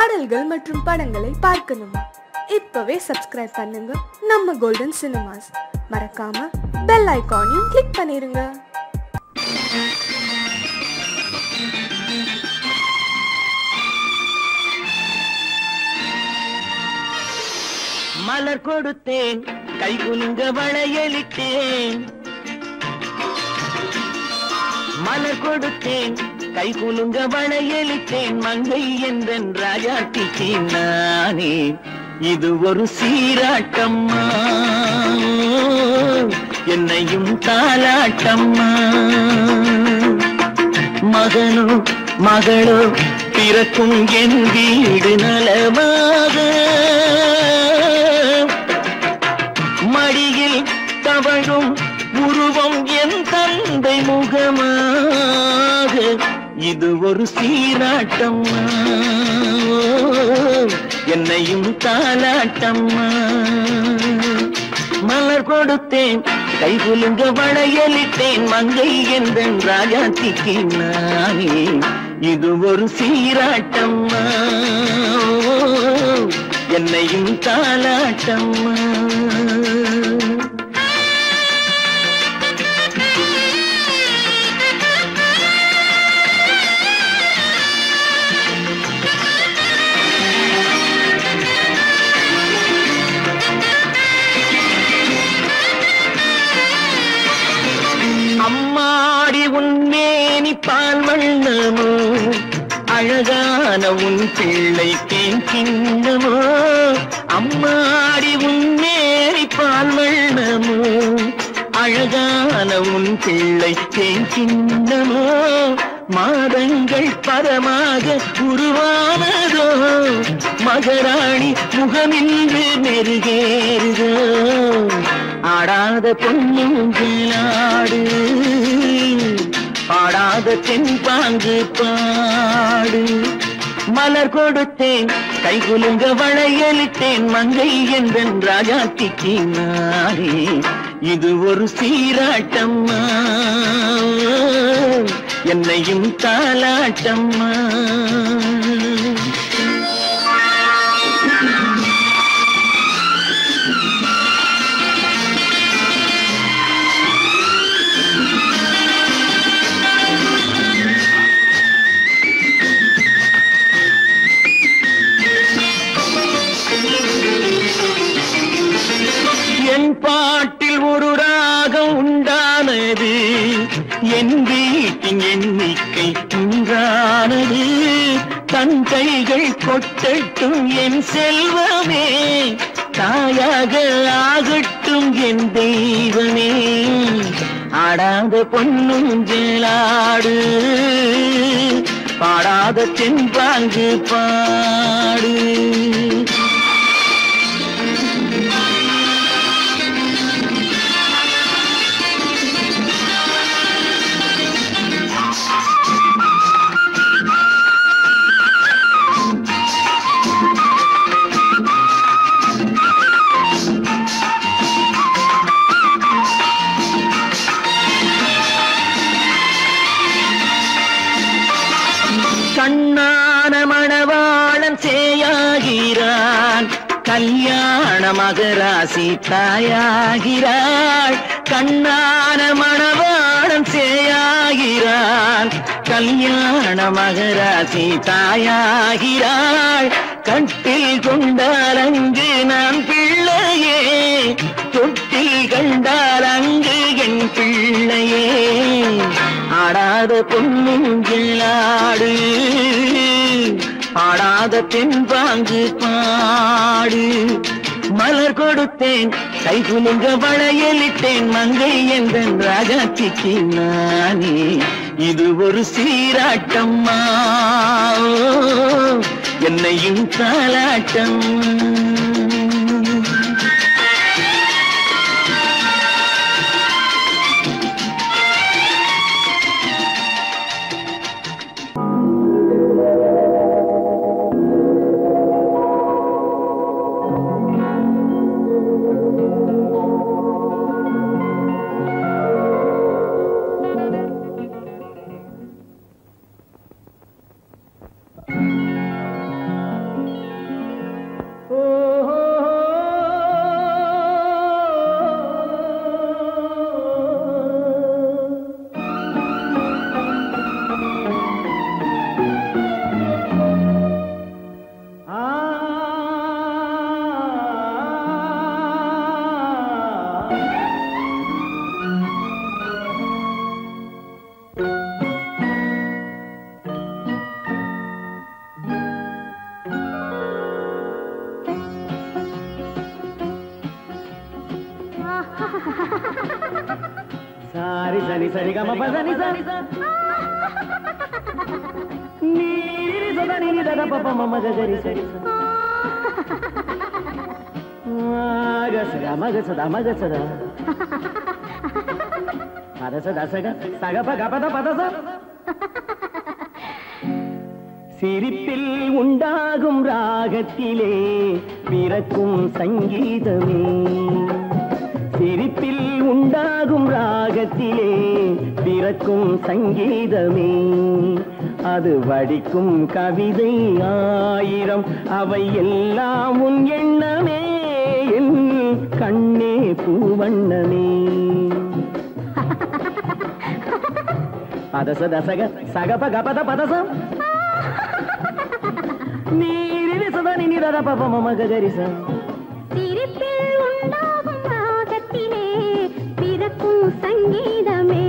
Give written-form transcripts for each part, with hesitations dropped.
பாடல்கள் மற்றும் படங்களை பார்க்கணுமா? இப்பவே சப்ஸ்கிரைப் பண்ணுங்க நம்ம கோல்டன் சினிமாஸ். மறக்காம பெல் ஐகானையும் கிளிக் பண்ணிருங்க. மலர் கொடுத்தேன், கை குலுங்க வளையலிட்டேன். மலர் கொடுத்தேன், கை குலுங்க வளையலிட்டேன். மங்கை என்றன் ராஜாட்டிக்கு நானே. இது ஒரு சீராட்டம்மா, என்னையும் தாலாட்டம்மா. மகனோ மகளோ பிறக்கும் என் வீடு நலமாக, மடியில் தவழும் உருவம் என் தந்தை முகமாக. இது ஒரு சீராட்டம்மா, என்னையும் தாலாட்டம்மா. மலர் கொடுத்தேன், கை குலுங்க வளையலிட்டேன். மங்கை என்றன் ராஜாத்திக்கு நானே. இது ஒரு சீராட்டம்மா, என்னையும் தாலாட்டம்மா. அம்மாடி உன்னேனி பால் வண்ணமோ, அழகான உன் பிள்ளை தேன் கிண்ணமோ. அம்மாடி உன்னேனி பால் வண்ணமோ, அழகான உன் பிள்ளை தேன் கிண்ணமோ. மாதங்கள் பரமாக உருவானதோ, மகராணி முகமின்று மெருகேறுதோ. ஆடாத பொன்னுங்களாடு, பாடாத தென்பாங்கு பாடு. மலர் கொடுத்தேன், கை குலுங்க வளையலிட்டேன். மங்கை என்றன் ராஜாத்திக்கு நானே. இது ஒரு சீராட்டம்மா, என்னையும் தாலாட்டம்மா. என் பாட்டில் ஒரு ராகம் உண்டானது, என் வீட்டின் எண்ணிக்கை உண்டானது. தன் கைகள் கொட்டட்டும் என் செல்வமே, தாயாக ஆகட்டும் என் தெய்வமே. ஆடாத பொன்னுங்களாடு, பாடாத தென்பாங்கு பாடு. கண்ணான மணவாளன் சேயாகிறான், கல்யாண மகராசி தாயாகிறாள். கண்ணான மணவாளன் சேயாகிறான், கல்யாண மகராசி தாயாகிறாள். கட்டில் கொண்டால் அங்கு நான் பிள்ளையே, தொட்டில் கண்டால் அங்கு என் பிள்ளையே. ஆடாத பொன்னுங்களாடு, ஆடாத தென்பாங்கு பாடு. மலர் கொடுத்தேன், கை குலுங்க வளையலிட்டேன். மங்கை என்றன் ராஜாத்திக்கு நானே. இது ஒரு சீராட்டம்மா, என்னையும் தாலாட்டம்மா. ni sa ni ga ma pa sa ni sa ni ri sa da ni ni da da pa pa ma ma ga ga ri sa ga sa ga ma ga sa da ma ga sa da pa da sa da sa ga pa ga pa da sa சிரிப்பில் உண்டாகும் ராகத்திலே பிறக்கும் சங்கீதமே சிரிப்பில் உண்டாகும் ராகத்திலே பிறக்கும் சங்கீதமே அது வடிக்கும் கவிதை ஆயிரம் அவை எல்லாம் உன் எண்ணமே என் கண்ணே பூவண்ணமே பதச தசக சகப கபத பதசம் நீரிலி சதனி நிரத பப மம ககரிச சிரிப்பில் உண்டாகும் ராகத்திலே பிறக்கும் சங்கீதமே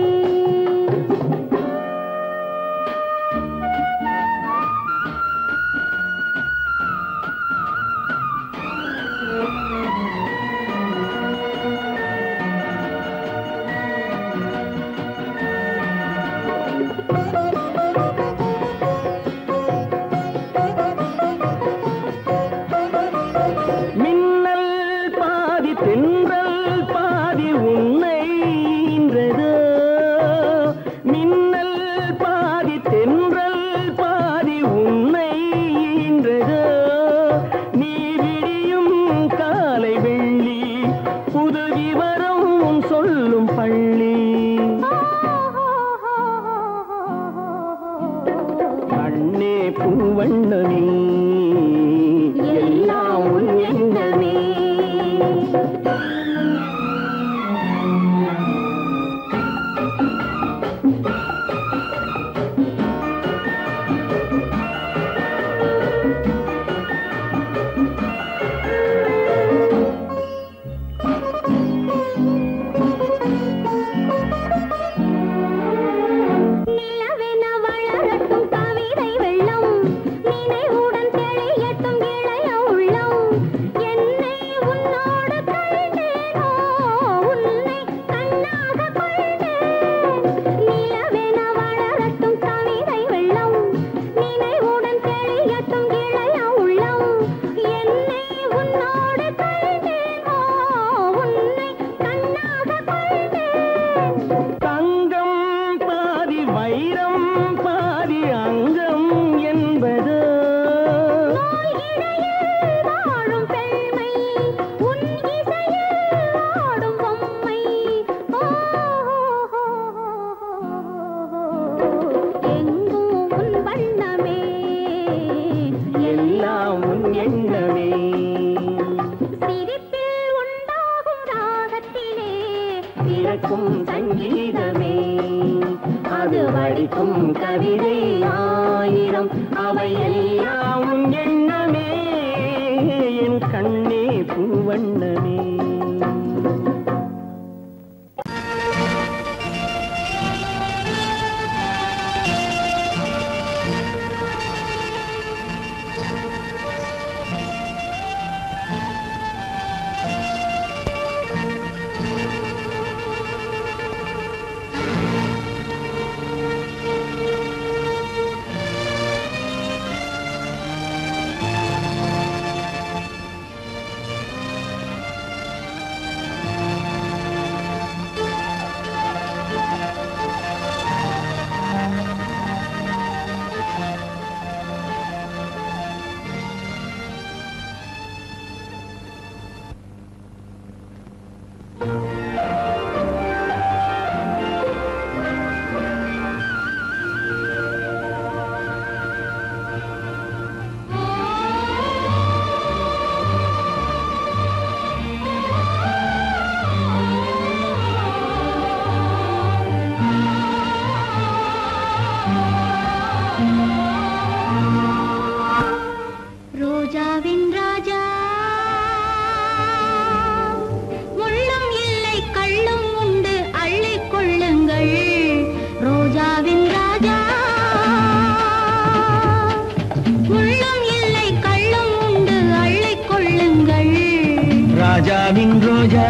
ராஜாவின் ரோஜா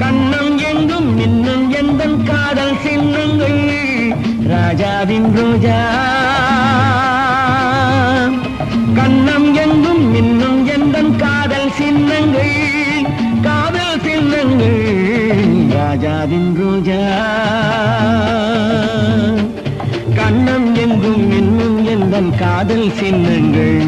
கண்ணம் என் ராஜாவின் ரோஜா கண்ணம் எங்கும் இன்னும் எந்தன் காதல் சின்னங்கள் ராஜாவின் ரோஜா கண்ணம் எங்கும் இன்னும் எந்தன் காதல் சின்னங்கள்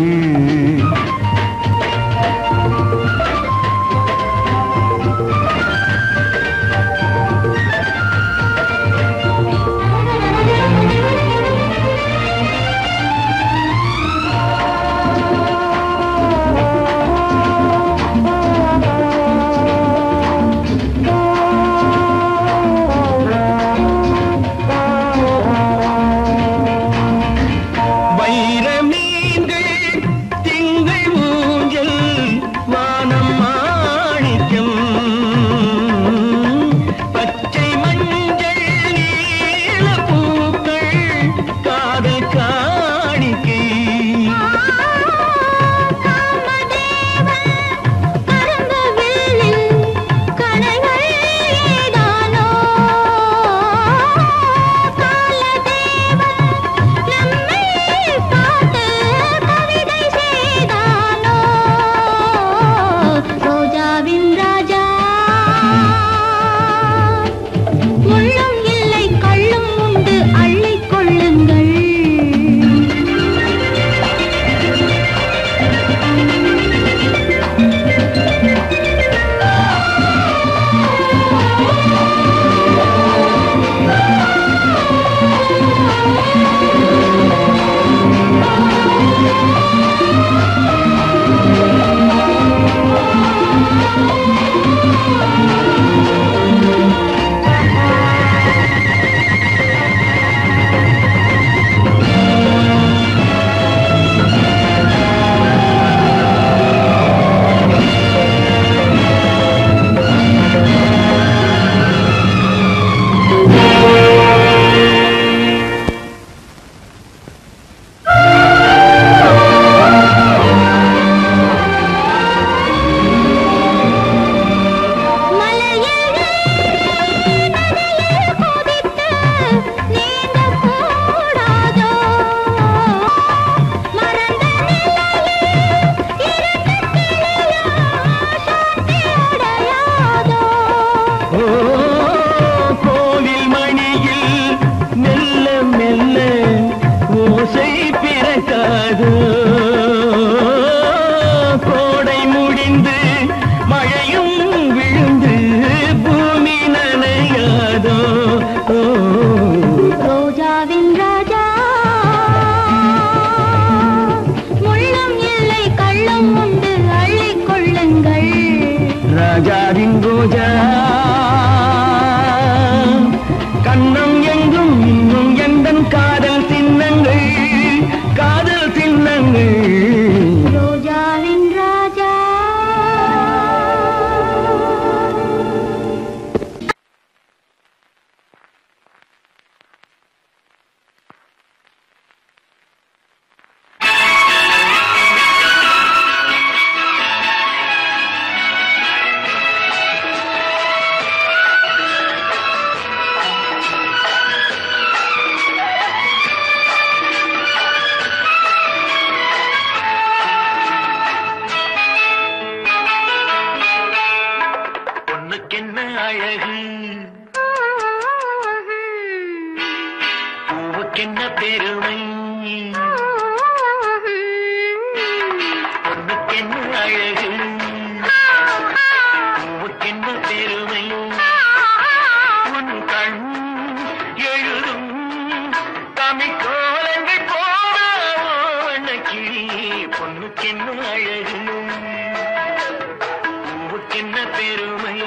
ராஜாவின் ரோஜா கண்ணம் எங்கும் இன்னும் எந்தன் காதல் சின்னங்கள் ரோஜாவின் ராஜா அழகு பூவுக்கென்ன பெருமை பொண்ணுக்கென்ன அழகு பூவுக்கென்ன பெருமை உன் கண் எழுதும் தமிழ்கோலங்கள் போன கிளி பொண்ணுக்கென்ன அழகு பூவுக்கென்ன பெருமை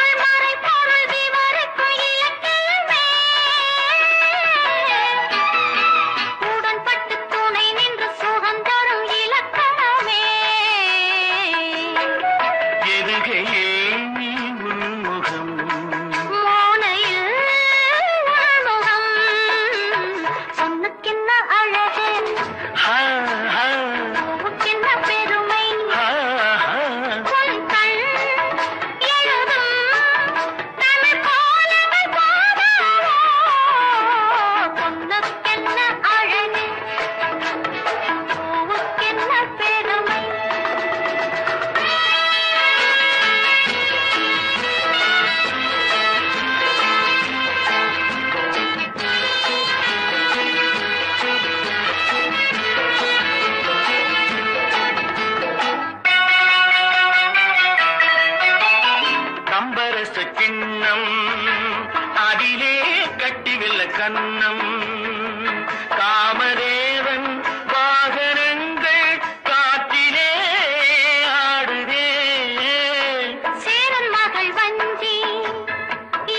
இலக்கியமே கலச கிண்ணம் அதிலே கட்டிவில்ல கண்ணம் காமதேவன் வாகனங்கள் காற்றிலே ஆடுதே சேரன் மகள் வஞ்சி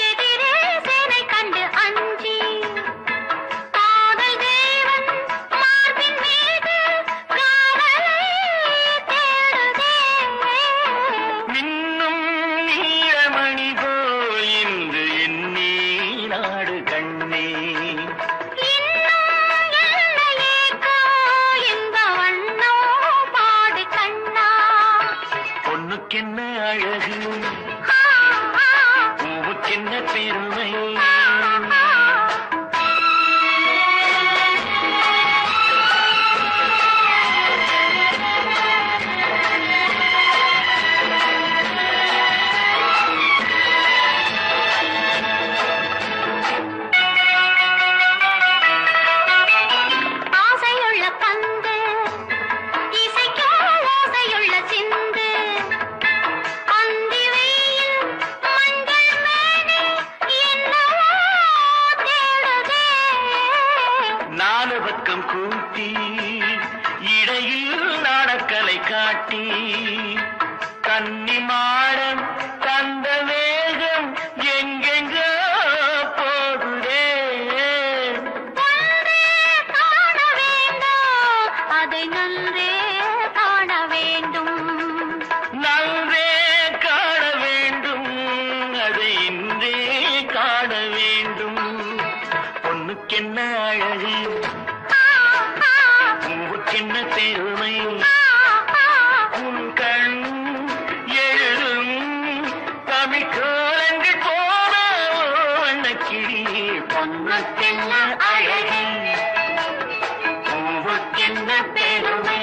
எதிரே சேனை கண்டு அஞ்சி காதல் தேவன் மார்பின் மீது காதலை தேடுதே மின்னும் நீலமணி போல் இன்று என் நீராடு கண்ணே பொண்ணுக்கென்ன அழகு பூவுக்கென்ன பெருமை ஆசையுள்ள பந்து இசைக்கோ ஓசையுள்ள சிந்து அந்தி வெயில் மஞ்சள் மேனி என்னவோ தேடுதே நாலு பக்கம் கூட்டி இடையில் நாடக்கலை காட்டி கன்னி மாடம் தந்த வேகம் எங்கெங்கோ போகுதே ஒன்றே காண வேண்டும் அதை நன்றே காண வேண்டும் நன்றே காண வேண்டும் அதை இன்றே காண வேண்டும் பொண்ணுக்கென்ன அழகு பூவுக்கென்ன பெருமை உன் கண் எழுதும் தமிழ் கோலங்கள் போல வண்ணக்கிளி பொண்ணுக்கென்ன அழகு பூவுக்கென்ன பெருமை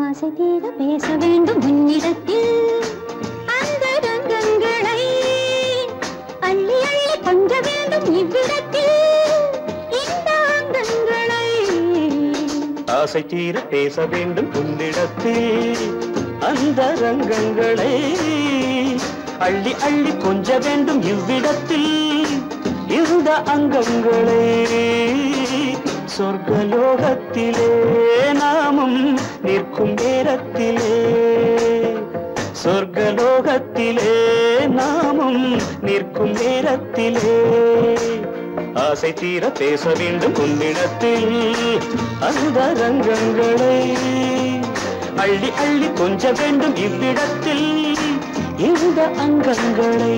ஆசை தீர பேச வேண்டும் உன்னிடத்தில் அந்த ரங்கங்களை அள்ளி அள்ளி கொஞ்ச வேண்டும் இவ்விடத்தில் இந்த அங்கங்களை ஆசை தீர பேச வேண்டும் உன்னிடத்தில் அந்த ரங்கங்களை அள்ளி அள்ளி கொஞ்ச வேண்டும் இவ்விடத்தில் இந்த அங்கங்களை சொர்க்கலோகத்திலே நாமும் நிற்கும் நேரத்திலே சொர்க்கலோகத்திலே நாமும் நிற்கும் நேரத்திலே ஆசை தீர பேச வேண்டும் உன்னிடத்தில் அந்த ரங்கங்களை அள்ளி அள்ளி கொஞ்ச வேண்டும் இவ்விடத்தில் இந்த அங்கங்களை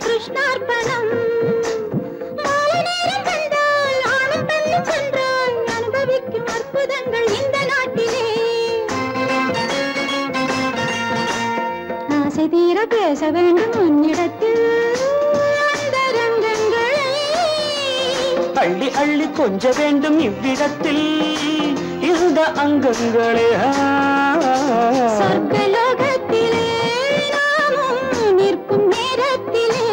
கிருஷ்ணார்ப்பணம் மாலை நேரம் கண்டால் ஆணும் பெண்ணும் சென்றால் அனுபவிக்கும் அற்புதங்கள் இந்த நாட்டிலே ஆசை தீர பேச வேண்டும் உன்னிடத்தில் அந்த ரங்கங்களை அள்ளி அள்ளி கொஞ்ச வேண்டும் இவ்விடத்தில் இந்த அங்கங்களே சொர்க்கலோகத்திலே நாமும் நிற்கும் நேரத்திலே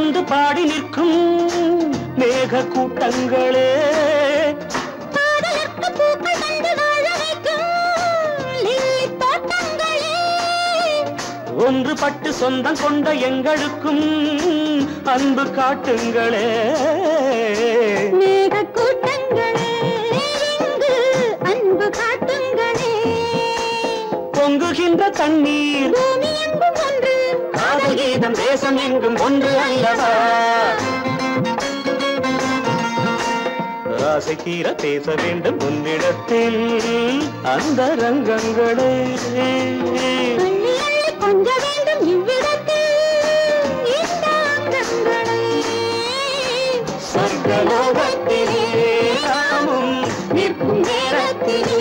வந்து பாடி நிற்கும் மேக கூட்டங்களே, பாடலுக்கு பூக்கள் கண்டு வாழ வைக்கும் லில்லி தோட்டங்களே, ஒன்றுபட்டு சொந்தம் கொண்ட எங்களுக்கும் அன்பு காட்டுங்களே. மேக கூட்டங்களே இங்கு அன்பு காட்டுங்களே. பொங்குகின்ற தண்ணீர் பூமி எங்கும் ஒன்று, காதல் கீதம் தேசம் எங்கும் ஒன்று அல்லவா. ஆசை தீர பேச வேண்டும் உன்னிடத்தில் அந்த ரங்கங்களே, அள்ளி அள்ளி கொஞ்ச வேண்டும் இவ்விடத்தில் இந்த அங்கங்களே. சொர்க்கலோகத்திலே நாமும் நிற்கும் நேரத்திலே.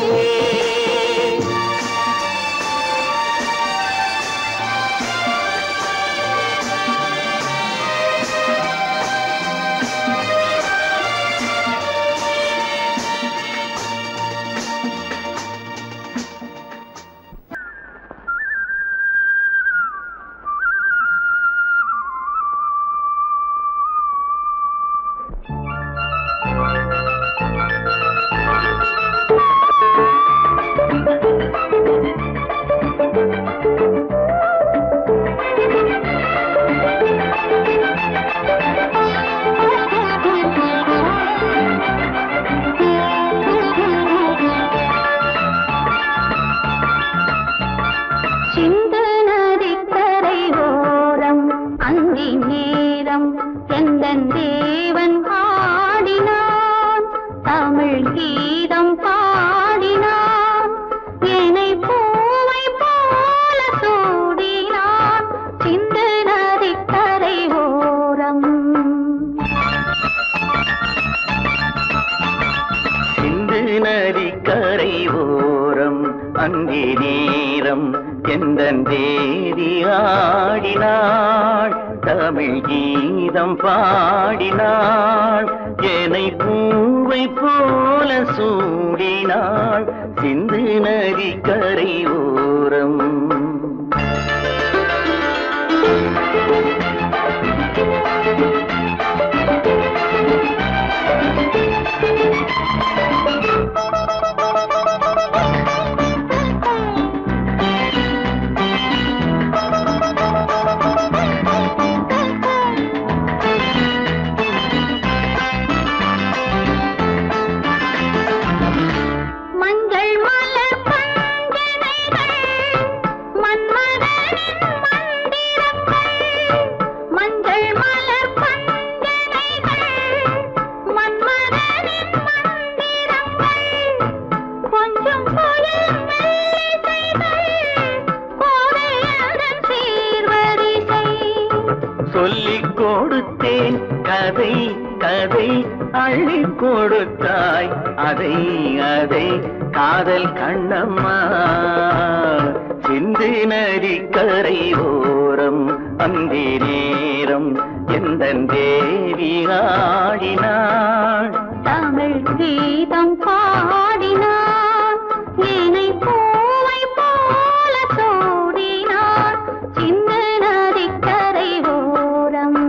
அங்கே நேரம் எந்தன் தேவி ஆடினாள், தமிழ் கீதம் பாடினாள், என்னை பூவை போல சூடினாள் சிந்து நதி கரை ஓரம். சொல்லிக் கொடுத்தேன் கதை கதை அள்ளி கொடுத்தாய் அதை அதை காதல் கண்ணம்மா. சிந்து நதி கரை ஓரம் அந்தி நேரம் எந்தன் தேவி ஆடினாள், தமிழ் கீதம் பாடினாள், என்னை பூவை போல சூடினாள் சிந்து நதி கரை ஓரம்.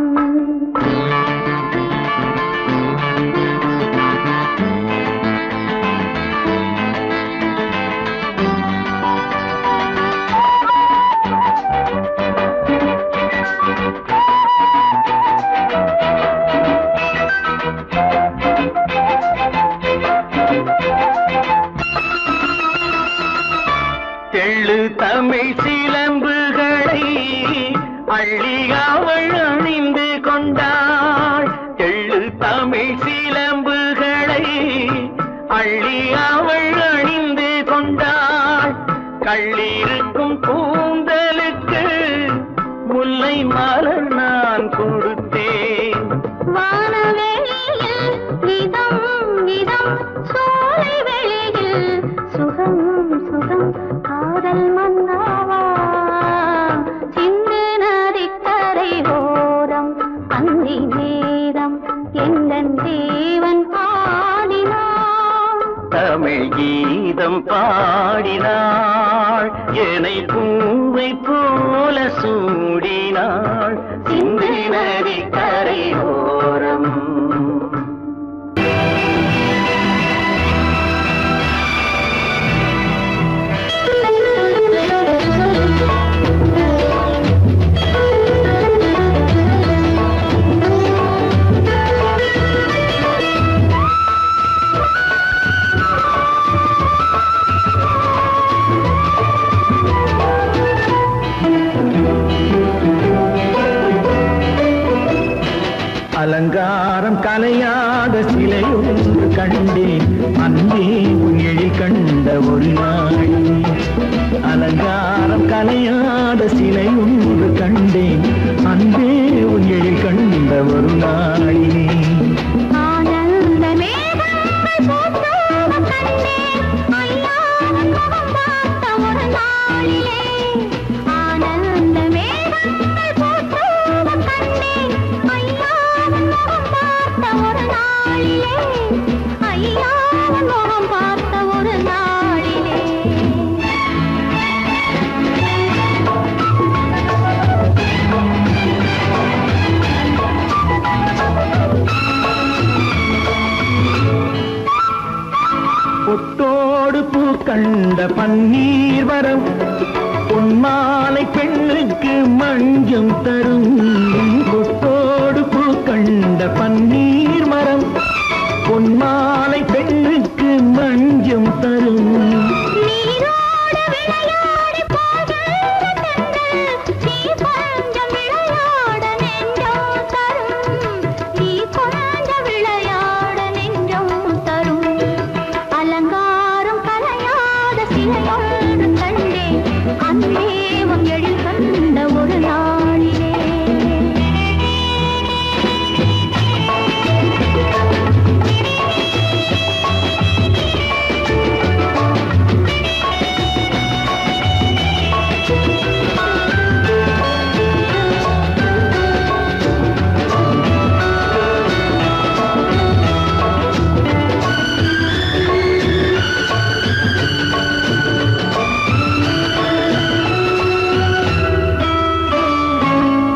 தெள்ளு தமிழ் சிலம்புகளை அள்ளி அவள் அணிந்து கொண்டாள், தெள்ளு தமிழ் சிலம்புகளை அள்ளி அவள் அணிந்து கொண்டாள், கள்ளிருக்கும் கூந்தலுக்கு முல்லை மலர் நான் கொடுத்தேன். வானவெளியில் இதம் இதம் சோலை வெளியில் சுகம் சுகம் காதல் மன்னாவா சிந்து நதி கரை ஓரம் அந்தி நேரம் எந்தன் தேவன் பாடினான், தமிழ் கீதம் பாடினாள், என்னை பூவை போல சூடினாள் சிந்து நதி கரையோரம். அலங்காரம் கலையாத சிலையொன்று கண்டேன் அன்பே உன் எழில் கண்ட ஒரு நாள். அலங்காரம் கலையாத சிலையொன்று கண்டேன் அன்பே உன் எழில் கண்ட ஒரு நாளிலே. ஆனந்த மேகங்கள் பூத்தோடு கண்டேன் ஐயா உன் முகம் பார்த்த ஒரு நாளிலே. ஆனந்த மேகங்கள் பூத்தோடு கண்டேன் ஐயா உன் முகம் பார்த்த ஒரு நாளிலே. ஐயா உன் முகம் பார்த்த ஒரு நாளிலே. பொட்டோடு பூ கண்ட பன்னீர் வரம் பொன்மாலை பெண்ணுக்கு மஞ்சம் தரும். பொட்டோடு பூ கண்ட பன்னீர் மரம் பொன்மாலை பெண்ணுக்கு மஞ்சம் தரும். நீரோடு விளையாடி போகின்ற தென்றல் நீ கொஞ்சம் விளையாட நெஞ்சம் தரும். நீ கொஞ்சம் விளையாட நெஞ்சம் தரும். அலங்காரம் கலையாத சிலையொன்று கண்டேன் அன்பே உன் எழில் கண்ட ஒரு நாளிலே.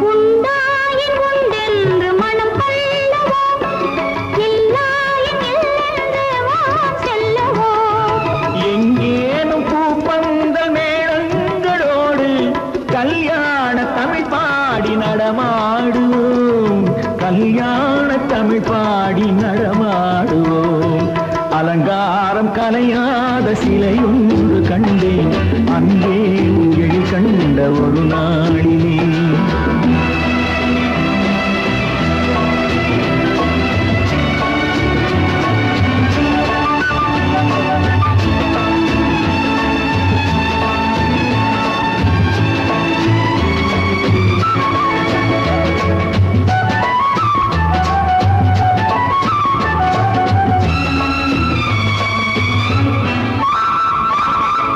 உண்டாயின் உண்டென்று மனம் கொள்ளவோ இல்லாயின் இல்லென்று வான் செல்லவோ. எங்கேனும் பூப்பந்தல் மேளங்களோடு கல்யாண தமிழ் பாடி நடமாடுவோம். கல்யாண தமிழ் பாடி நடமாடுவோம். அலங்காரம் கலையாத சிலையொன்று கண்டேன் அன்பே உன் எழில் கண்ட ஒரு நாளிலே.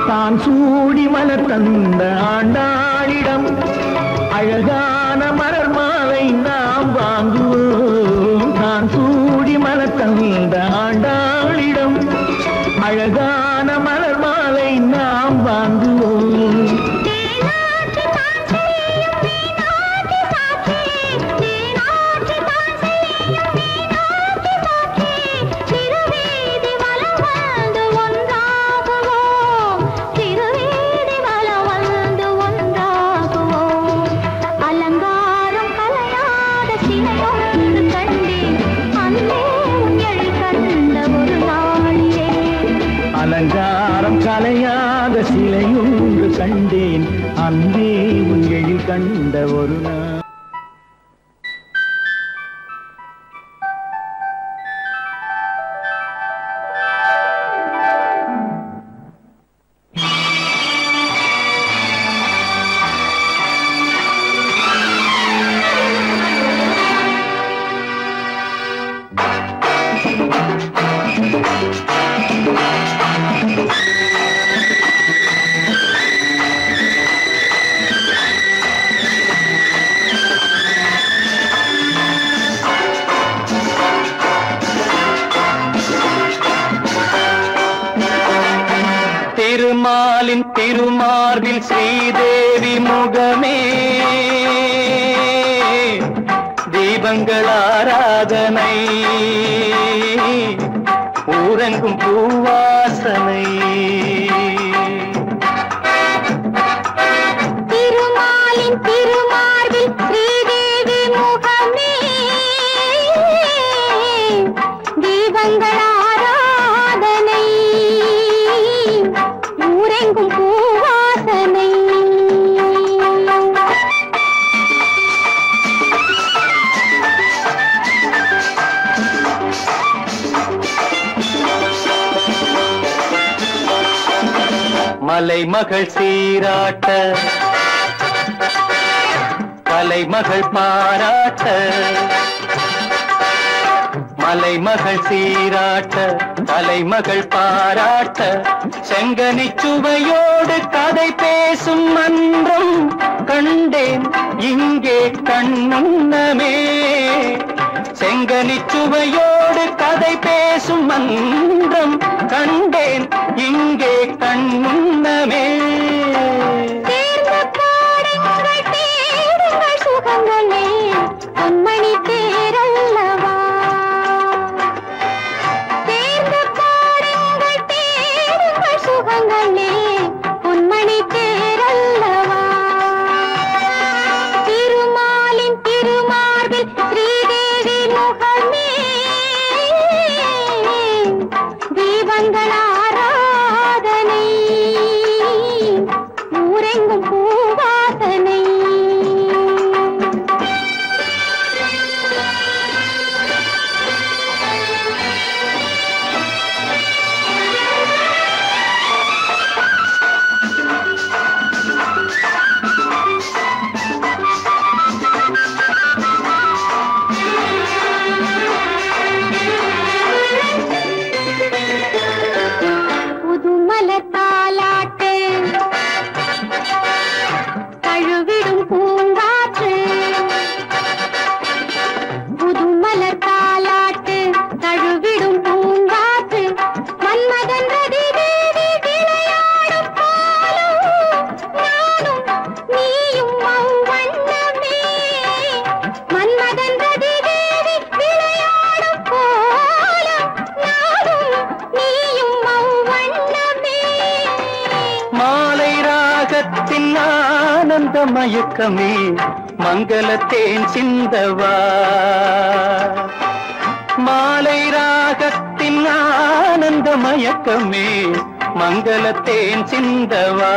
தான் சூடி மலர் தந்த ஆண்டாளிடம் அழகான மலர் மாலை நாம் வாங்குவோம். தான் சூடி மலர் தந்த ஆண்டாளிடம் அழகான மலர் மாலை நாம் வாங்குவோம். தேனாற்றி தான் செய்யும் மீனாற்றி சாட்சி. தேனாற்றி தான் செய்யும் மீனாற்றி சாட்சி. திருவீதி வலம் வந்து ஒன்றாகுவோம். திருவீதி வலம் வந்து ஒன்றாகுவோம். அலங்காரம் கலையாத சிலையொன்று கண்டேன் அன்பே உன் எழில் கண்ட ஒரு நாளிலே. அலங்காரம் கலையாத சிலையொன்று கண்டேன் அன்பே உன் எழில் கண்ட ஒரு நாள். திருமாலின் திருமார்பில் ஸ்ரீதேவி முகமே தீபங்கள் ஆராதனை ஊரெங்கும் பூவாசனை திருமாலின் திருமார்பில் ஸ்ரீதேவி முகமே தீபங்கள் ஆராதனை ஊரெங்கும் பூவாசனை மலைமகள் சீராட்ட கலைமகள் பாராட்ட மலைமகள் சீராட்ட கலைமகள் பாராட்ட செங்கனி சுவையோடு கதை பேசும் மன்றம் கண்டேன் இங்கே கண்முன்னமே செங்கனி சுவையோடு கதை பேசும் மன்றம் கண்டேன் இங்கே கண்முன்னமே சுகங்களே பொன்மணி தேரல்லவா தேர்ந்த பாடுங்கள் தேடுங்கள் சுகங்களே பொன்மணி தேரல்லவா திருமாலின் திருமார்பில் ஸ்ரீதேவி முகமே தீபங்கள் ஆராதனை ஊரெங்கும் பூவாசனை புதுமலர் தாலாட்டு தழுவிடும் பூங்காற்று புதுமலர் தாலாட்டு தழுவிடும் பூங்காற்று மன்மதன் ரதி தேவி விளையாடும் பாலும் நானும் நீயும் அவ்வண்ணமே மன்மதன் ரதி தேவி விளையாடும் பாலும் நானும் நீயும் அவ்வண்ணமே மாலை ராகத்தின் ஆனந்த மயக்கமே மங்களத்தேன் சிந்தவா மாலை ராகத்தின் ஆனந்த மயக்கமே மங்களத்தேன் சிந்தவா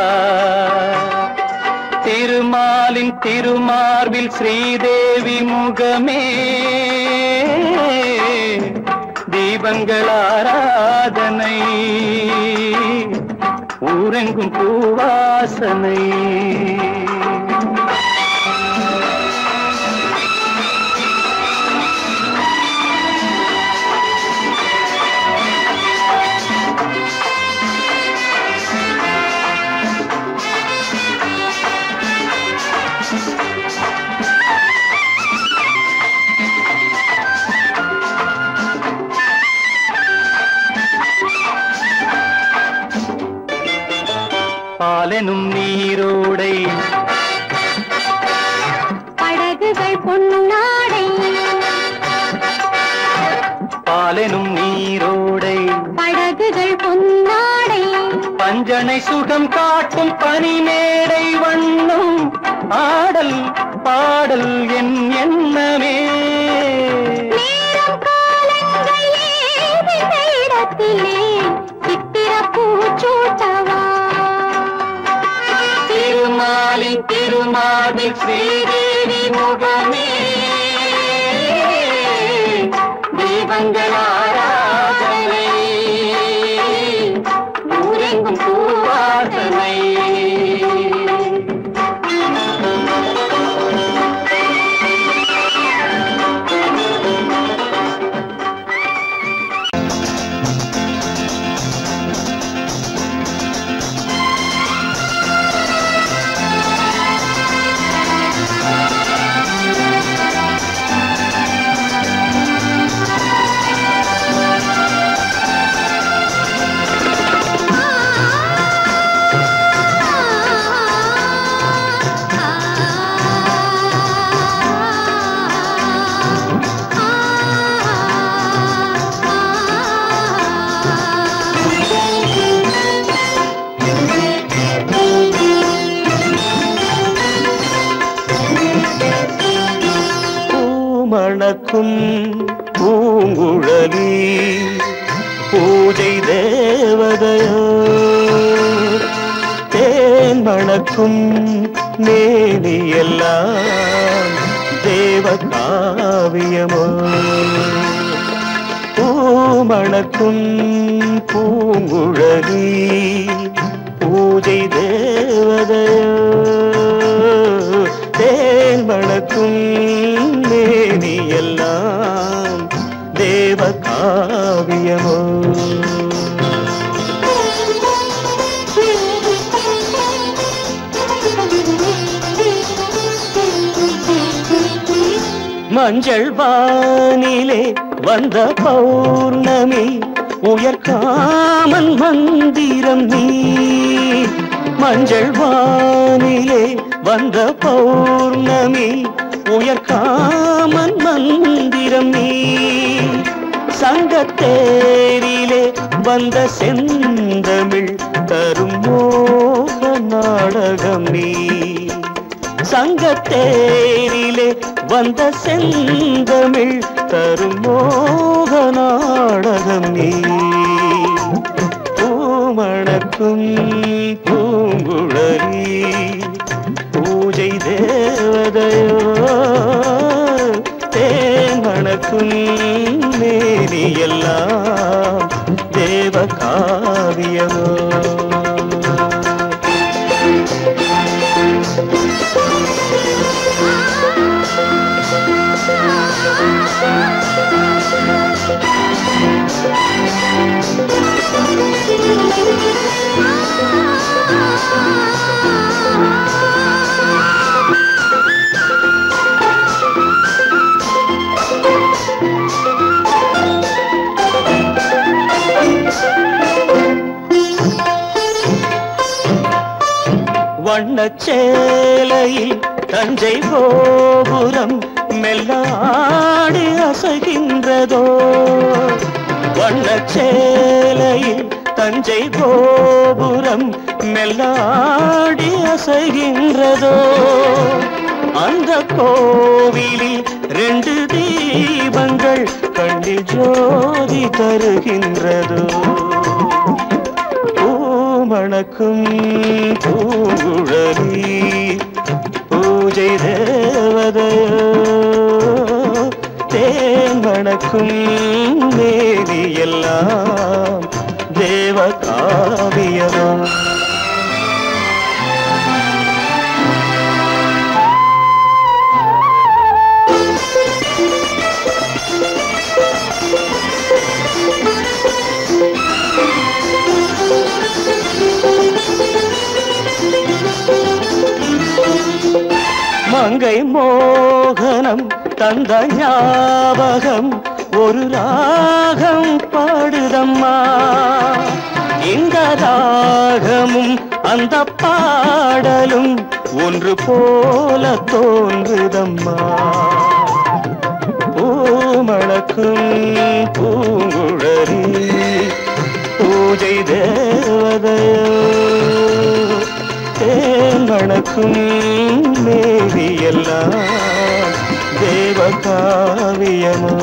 திருமாலின் திருமார்பில் ஸ்ரீதேவி முகமே தீபங்கள் ஆராதனை ஊரெங்கும் பூவாசனை பாலெனும் நீரோடை படகுகள் பொன்னாடை பாலெனும் நீரோடை படகுகள் பொன்னாடை பஞ்சனை சுகம் காட்டும் பனிமேடை வண்ணம் ஆடல் பாடல் என் எண்ணமே நேரம் காலங்கள் ஏதுமில்லை இடத்திலே சித்திர பூச்சூட்டவா திருமாலின் திருமார்பில் ஸ்ரீதேவி முகமே தீபங்கள் ஆராதனை ஊரெங்கும் பூவாசனை மணக்கும் பூங்குழலி பூஜை தேவதையோ தேன் மணக்கும் மேனியெல்லாம் தேவ காவியமோ பூமணக்கும் பூங்குழலி பூஜை தேவதையோ தேன் மணக்கும் மேனியெல்லாம் தேவ காவியமோ மஞ்சள் வானிலே வந்த பௌர்ணமி உயர்காமன் மந்திரம் நீ மஞ்சள் வானிலே வந்த பௌர்ணமி உயர்காமன் மந்திரம் நீ சங்கத்தேரிலே வந்த செந்தமிழ் தரும் மோக நாடகம் நீ சங்கத்தேரிலே வந்த செந்தமிழ் தரும் மோக நாடகம் நீ பூமணக்கும் பூங்குழலி பூஜை தேவதையோ தேன் மணக்கும் மேனியெல்லாம் தேவ காவியமோ வண்ணச்சேலையில் தஞ்சை கோபுரம் மெல்லாடி அசைகின்றதோ வண்ணச்சேலையில் தஞ்சை கோபுரம் மெல்லாடி அசைகின்றதோ அந்த கோவிலில் 2 தீபங்கள் கண்ணில் ஜோதி தருகின்றதோ பூமணக்கும் பூங்குழலி பூஜை தேவதையோ தேன் மணக்கும் மேனியெல்லாம் தேவ காவியமோ மங்கை மோகனம் தந்த ஞாபகம் ஒரு ராகம் பாடுதம்மா இந்த ராகமும் அந்த பாடலும் ஒன்று போல தோன்றுதம்மா பூமணக்கும் பூங்குழலி பூஜை தேவதையோ தேன் மணக்கும் மேவியெல்லாம் தேவ காவியமோ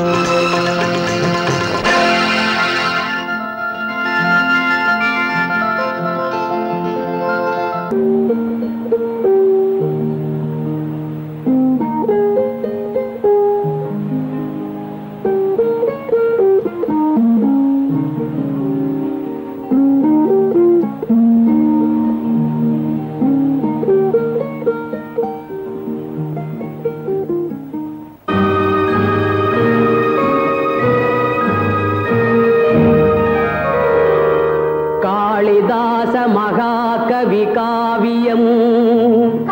காளிதாச மகாகவி காவியம்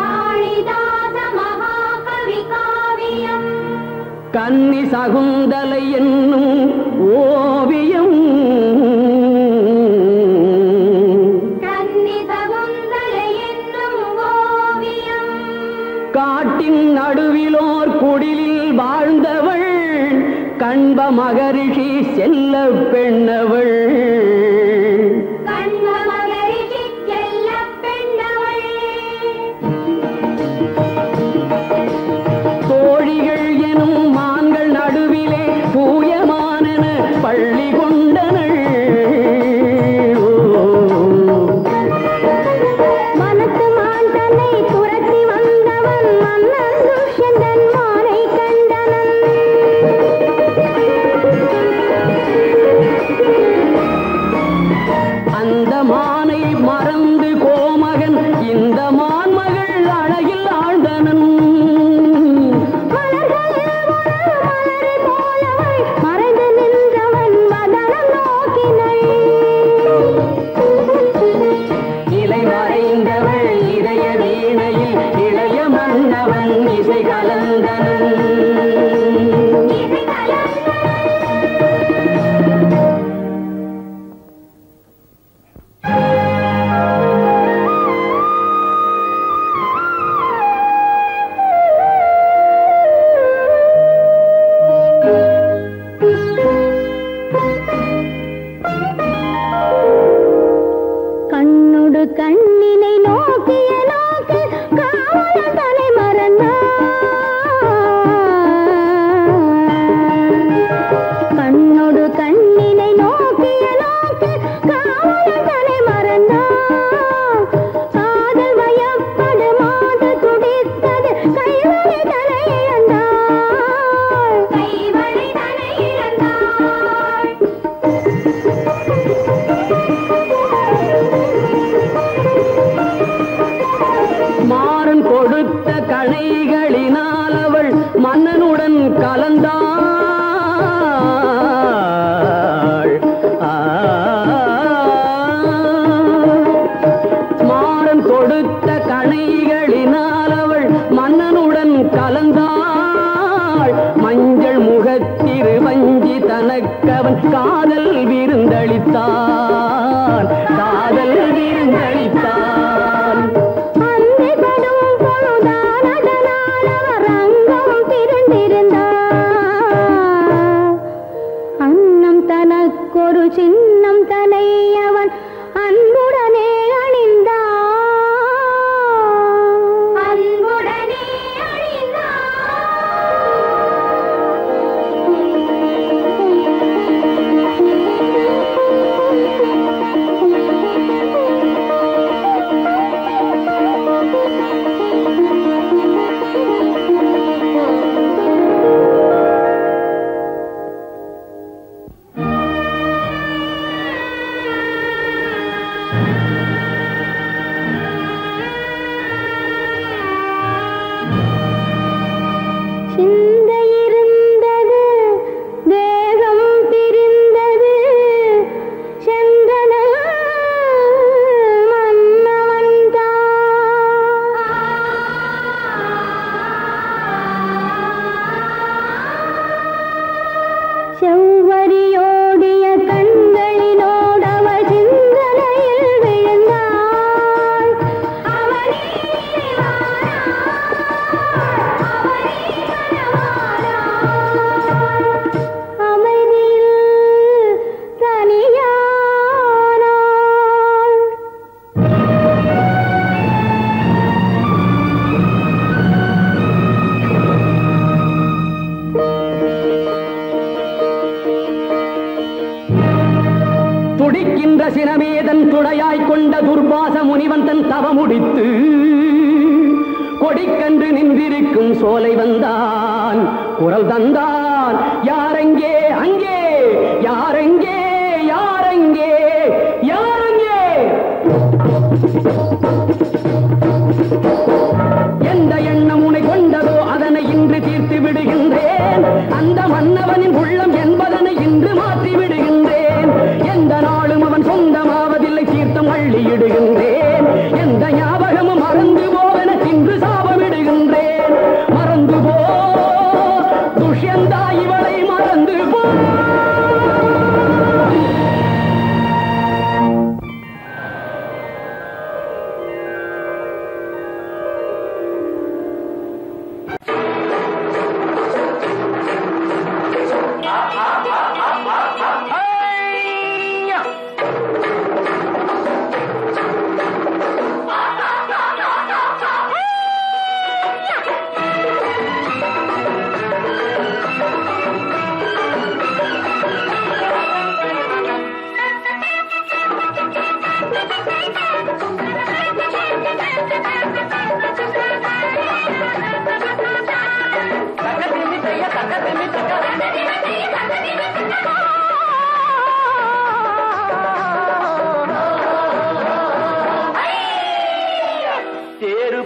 காளிதாச மகாகவி காவியம் கன்னி சகுந்தலை என்னும் ஓவியம் கன்னி சகுந்தலை என்னும் ஓவியம் காட்டின் நடுவிலோர் குடிலில் வாழ்ந்தவள் கண்ப மகரிஷி செல்ல பெண்ணவள் தோழிகள் எனும் மான்கள் மன்னவன் இசை கலந்தனும் கண்ணினை நோக்கிய நோக்கு காவலன் தலை மறந்தான். கண்ணோடு கண்ணினை நோக்கிய நோக்கு காவலன் தலை மறந்தான். காதல் வயப்படு மாது துடித்தது கைவழி தலை இழந்தாள். கைவழி தலை இழந்தாள். மாறன் கொடுத்த கணைகளினால் அவள் மன்னனுடன் கலந்தாள். மாறன் கொடுத்த கணைகளினால் அவள் மன்னனுடன் கலந்தாள். மஞ்சள் முகத்திரு வஞ்சி தனக்கவன் காதல் விருந்தளித்தான். காதல் விருந்தளித்தான். அன்னம் தனக்கொரு சின்னம் தனை அவன் அன்புடனே அணிந்தான். அன்புடனே செவ்வரியோடிய கண்களினோடு அவள் சிந்தனையில் விழுந்தாள். அமைதியில் தனியானாள். துடிக்கின்ற சினமேதன் துணையாய் கொண்ட துர்வாச முனிவன் தன் தவமுடித்து கொடிக்கன்று நின்றிருக்கும் சோலை வந்தான். குரல் தந்தான். யாரெங்கே அங்கே, யாரெங்கே யாரெங்கே யாரெங்கே. எந்த எண்ணம் உனை கொண்டதோ அதனை இன்று தீர்த்து விடுகின்றேன். அந்த மன்னவனின் உள்ளம் என்பதனை இன்று மாற்றி விடுகின்றேன். எந்த நாளும் அவன் சொந்தமாவதில்லை தீர்த்தம் அள்ளியிடுகின்றேன். எந்த ஞாபகமும் மறந்து போவென இன்று சாபமிடுகின்றேன். மறந்து போ துஷ்யந்தா, இவளை மறந்து போ.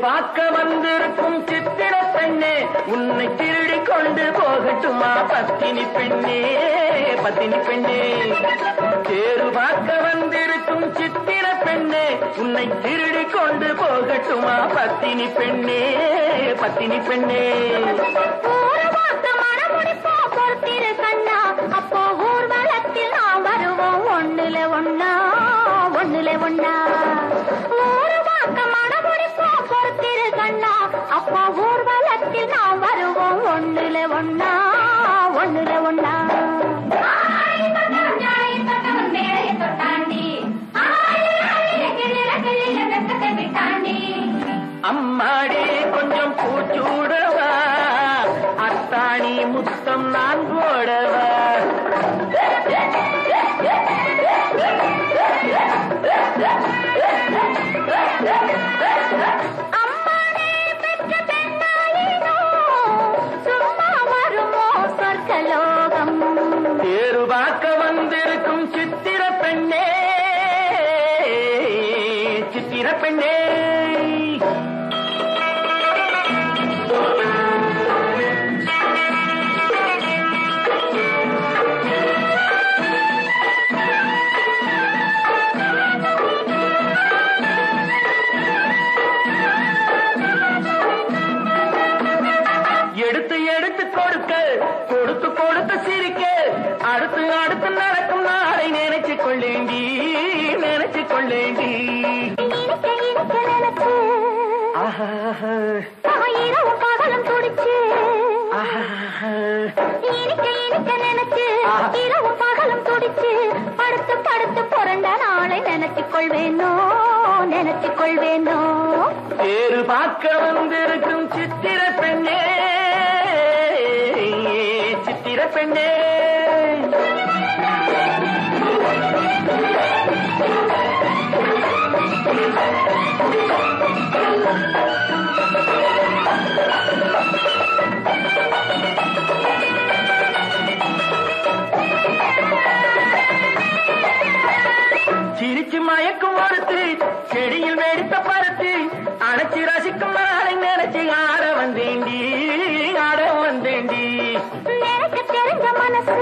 பார்க்க வந்திருக்கும் சித்திர பெண்ணே, உன்னை திருடி கொண்டு போகட்டுமா பத்தினி பெண்ணே, பத்தினி பெண்ணே. தேரு பார்க்க வந்திருக்கும் சித்திர பெண்ணே, உன்னை திருடி கொண்டு போகட்டுமா பத்தினி பெண்ணே பத்தினி பெண்ணே. பொறுத்திரு கண்ணா, அப்போ ஊர்வலத்தில் நாம் வருவோம் ஒண்ணுல ஒண்ணா ஒண்ணுல ஒண்ணா. ஒரு வாக்க மனமுடிப்போம் பொறுத்திரு கண்ணா, அப்போ ஊர்வலத்தில் நாம் வருவோம் ஒண்ணுல ஒண்ணா ஒண்ணுல ஒண்ணா. அம்மாடி கொஞ்சம் பூச்சூடவா, அத்தாணி முத்தம் நான் போடவா. அம்மானே பெற்ற பெண்ணாயினோ சும்மா வருமோ சொர்க்கலோகம். தேரு பார்க்க வந்திருக்கும் சித்திர பெண்ணே சித்திர பெண்ணே. எடுத்து எடுத்து கொடுக்க கொடுத்து கொடுத்து சிரிக்க அடுத்து அடுத்து நடக்கும் நாளை நினைச்சு கொள்ளேண்டி நினைச்சு கொள்ளேண்டி. இரவும் பகலும் துடிச்சு இனிக்க இனிக்க நினைச்சு இரவும் பகலும் துடிச்சு படுத்து படுத்து புரண்ட நாளை நினைச்சுக் கொள்வேனோ நினைச்சுக் கொள்வேனோ. தேரு பார்க்க வந்திருக்கும் சித்திர பெண்ணே சித்திர பெண்ணே. சிரிச்சு மயக்கும் மறுத்து செடியில் வெடித்த பருத்து அணைச்சி ரசிக்கும் நாளை நினைச்சு ஆட வந்தேண்டி ஆட வந்தேண்டி. எனக்கு தெரிஞ்ச மனசு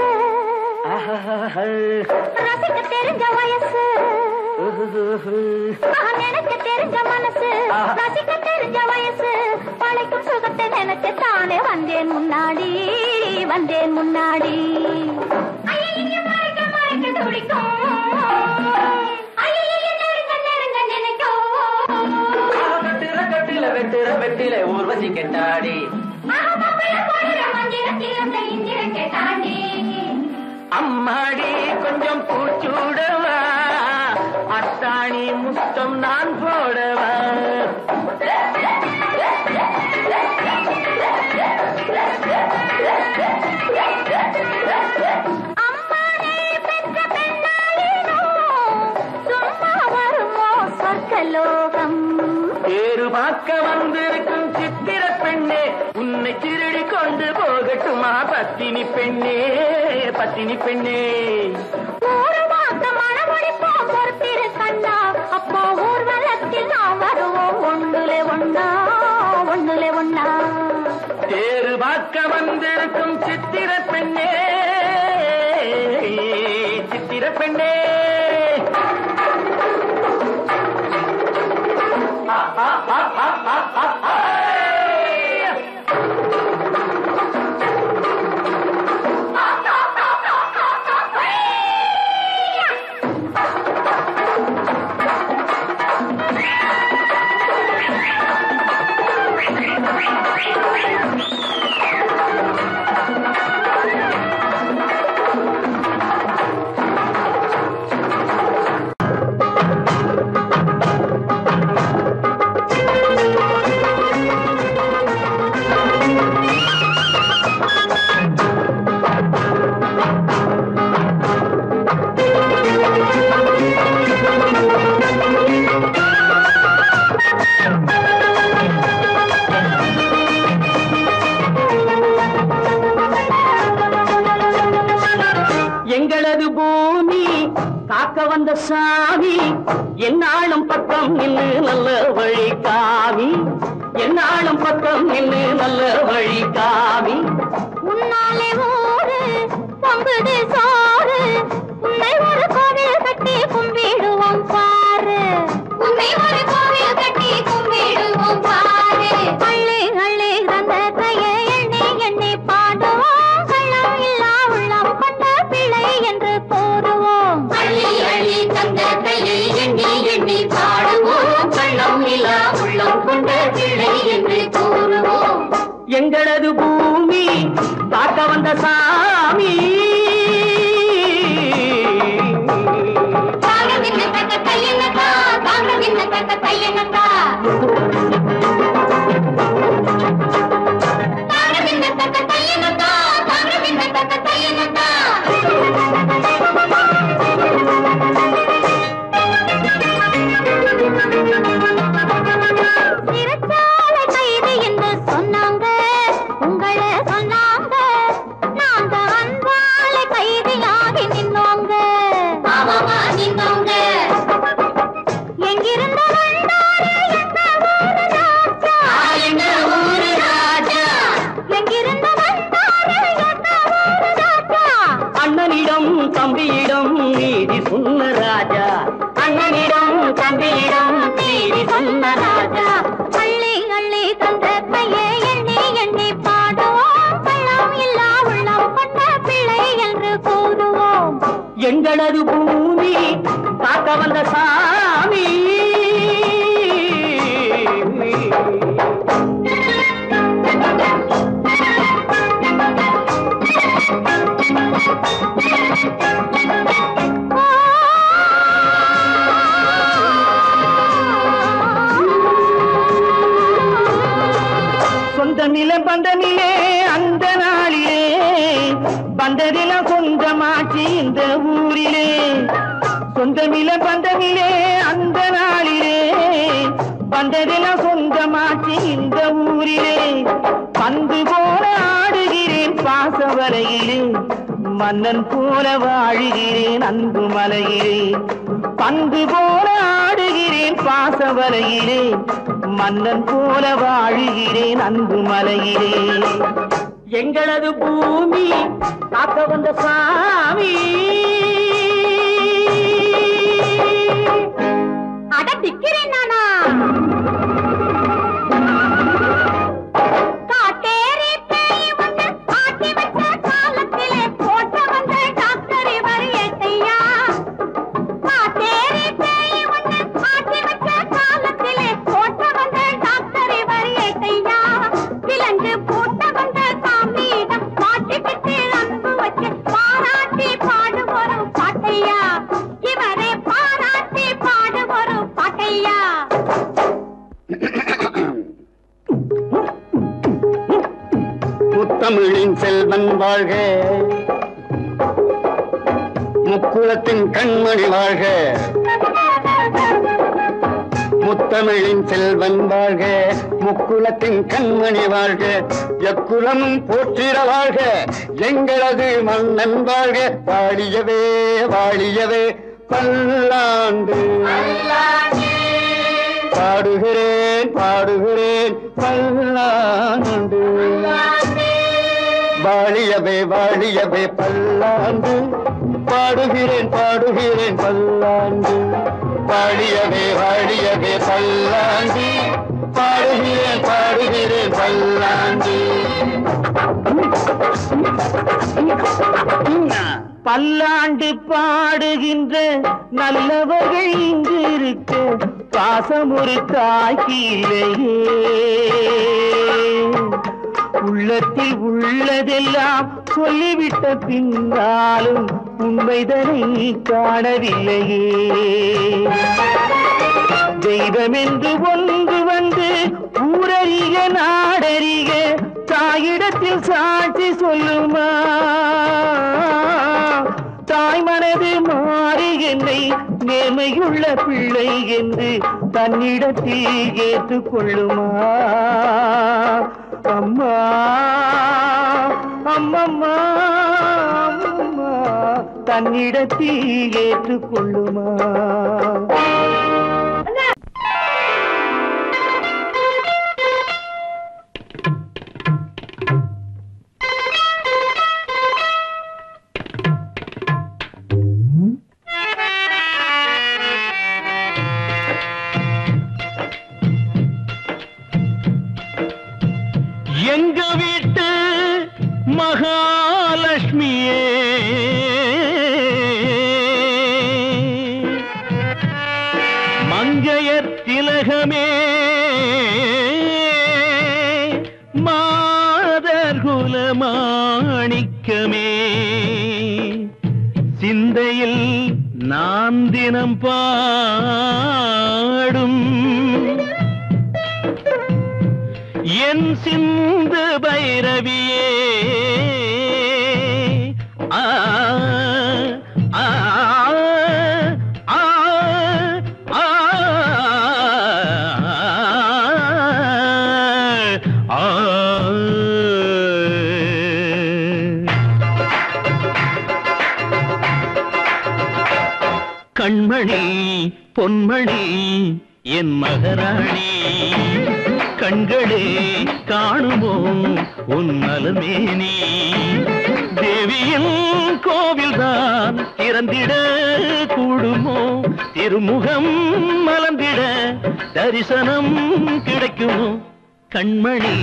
ரசிக்க தெரிஞ்ச வயசு, எனக்கு தெரிஞ்ச மனசு ரசிக்க தெரிஞ்ச வயசு, பழைக்கும் சுகத்தை நினைச்சு தானே வந்தேன் முன்னாடி வந்தேன் முன்னாடி. வெட்டுற வெட்டில ஊர்வசி கெட்டாடி. அம்மாடி கொஞ்சம் பூச்சூடவா, அத்தாணி முத்தம் நான் போடவா. அம்மானே பெற்ற பெண்ணாயினோ சும்மா வருமோ சொர்க்கலோகம். தேரு பார்க்க வந்திருக்கும் சித்திர பெண்ணே உன்னை திருடி கொண்டு போகட்டுமா பத்தினி பெண்ணே பத்தினி பெண்ணே. ஒரு வாக்க மனமுடிப்போம் பொறுத்திரு கண்ணா, அப்போ ஊர்வலத்தில் நாம் வருவோம் ஒண்ணுல ஒண்ணா ஒண்ணுல ஒண்ணா. தேரு பார்க்க வந்திருக்கும் சித்திர பெண்ணே சித்திர பெண்ணே. எங்களது பூமி காக்க வந்த சாமி என்னாலும் பக்கம் நின்று நல்ல வழி காமி, என்னாலும் பக்கம் நின்று நல்ல வழி காமி. உன்னாலே ஊரு பொங்குது சோறு, உன்னை ஒரு கோவில் கட்டி கும்பிடுவோம் பாரு. உன்னை எங்களது பூமி காக்க வந்த சாமி தம்பியிடம் நீதி சொன்ன ராஜா அண்ணனிடம் தம்பியிடம் நீதி சொன்ன ராஜா அள்ளி அள்ளி தந்த கையை எண்ணி எண்ணி பாடுவோம் பள்ளம் இல்லா உள்ளம் கொண்ட பிள்ளை என்று கூறுவோம் எங்களது பூமி காக்க வந்த சாமி சொந்தமில்லை பந்தமில்லே அந்த நாளிலே பந்ததில சொந்தமாச்சு இந்த ஊரிலே சொந்தமில்லை பந்தமில்லே அந்த நாளிலே பந்ததில சொந்தமாச்சு இந்த ஊரிலே பந்து போல ஆடுகிறேன் பாசவரையிலே மன்னன் போல வாழுகிறேன் அன்பு மலையிலே பந்து போல ஆடுகிறேன் பாசவரையிலே மன்னன் போல வாழுகிறேன் அன்பு மலையிலே எங்களது பூமி காக்க வந்த சாமி அட திக்கிறேன் நானா காட்டேரி பேய் வந்து ஆட்டி வச்ச காலத்திலே போட்ட வந்த டாக்டர் இவர் ஏட்டையா காட்டேரி பேய் வந்து ஆட்டி வச்ச காலத்திலே போட்ட வந்த டாக்டர் இவர் ஏட்டையா விலங்கு போட்ட வந்த சாமியிடம் பாட்டுக்கிட்டு அன்பு வச்சு பாராட்டி பாடு வரும் பாட்டையா இவரே பாராட்டி பாடு வரும் பாட்டையா முத்தமிழின் செல்வன் வாழ்க முக்குளத்தின் கண்மணி வாழ்க முத்தமிழின் செல்வன் வாழ்க முக்குளத்தின் கண்மணி வாழ்க எக்குலமும் போற்றிட வாழ்க எங்களது மன்னன் வாழ்க வாழியவே வாழியவே பல்லாண்டு பாடுகிறேன் பாடுகிறேன் பல்லாண்டு வாழியவே வாழியவே பல்லாண்டு பாடுகிறேன் பாடுகிறேன் பல்லாண்டு வாழியவே வாழியவே பல்லாண்டு பாடுகிறேன் பாடுகிறேன் பல்லாண்டு பல்லாண்டு பாடுகின்ற நல்லவர்கள் இங்கு இருக்க பாசம் ஒரு தாய்க்கு இல்லையே உள்ளத்தில் உள்ளதெல்லாம் சொல்லிவிட்ட பின்னாலும் உண்மைதனை காணவில்லையே தெய்வம் என்று ஒன்று வந்து ஊரறிக நாடறிக தாயிடத்தில் சாட்சி சொல்லுமா தாய் மனது மாறி என்னை நேர்மையுள்ள பிள்ளை என்று தன்னிடத்தில் ஏற்றுக்கொள்ளுமா அம்மா அம்மம்மா அம்மா தன்னிடத்தில் ஏற்றுக்கொள்ளுமா எங்க வீட்டு மகாலட்சுமியே மங்கையர் திலகமே மாரியம்மா மாணிக்கமே சிந்தையில் நான் தினம் பாடும் என் சிந்து பைரவியே ஆ ஆ ஆ ஆ கண்மணி பொன்மணி என் மகராணி கண்களே காணுமோ உன் நலமேனி தேவியின் கோவில்தான் திறந்திட கூடுமோ திருமுகம் மலர்ந்திட தரிசனம் கிடைக்குமோ கண்மணி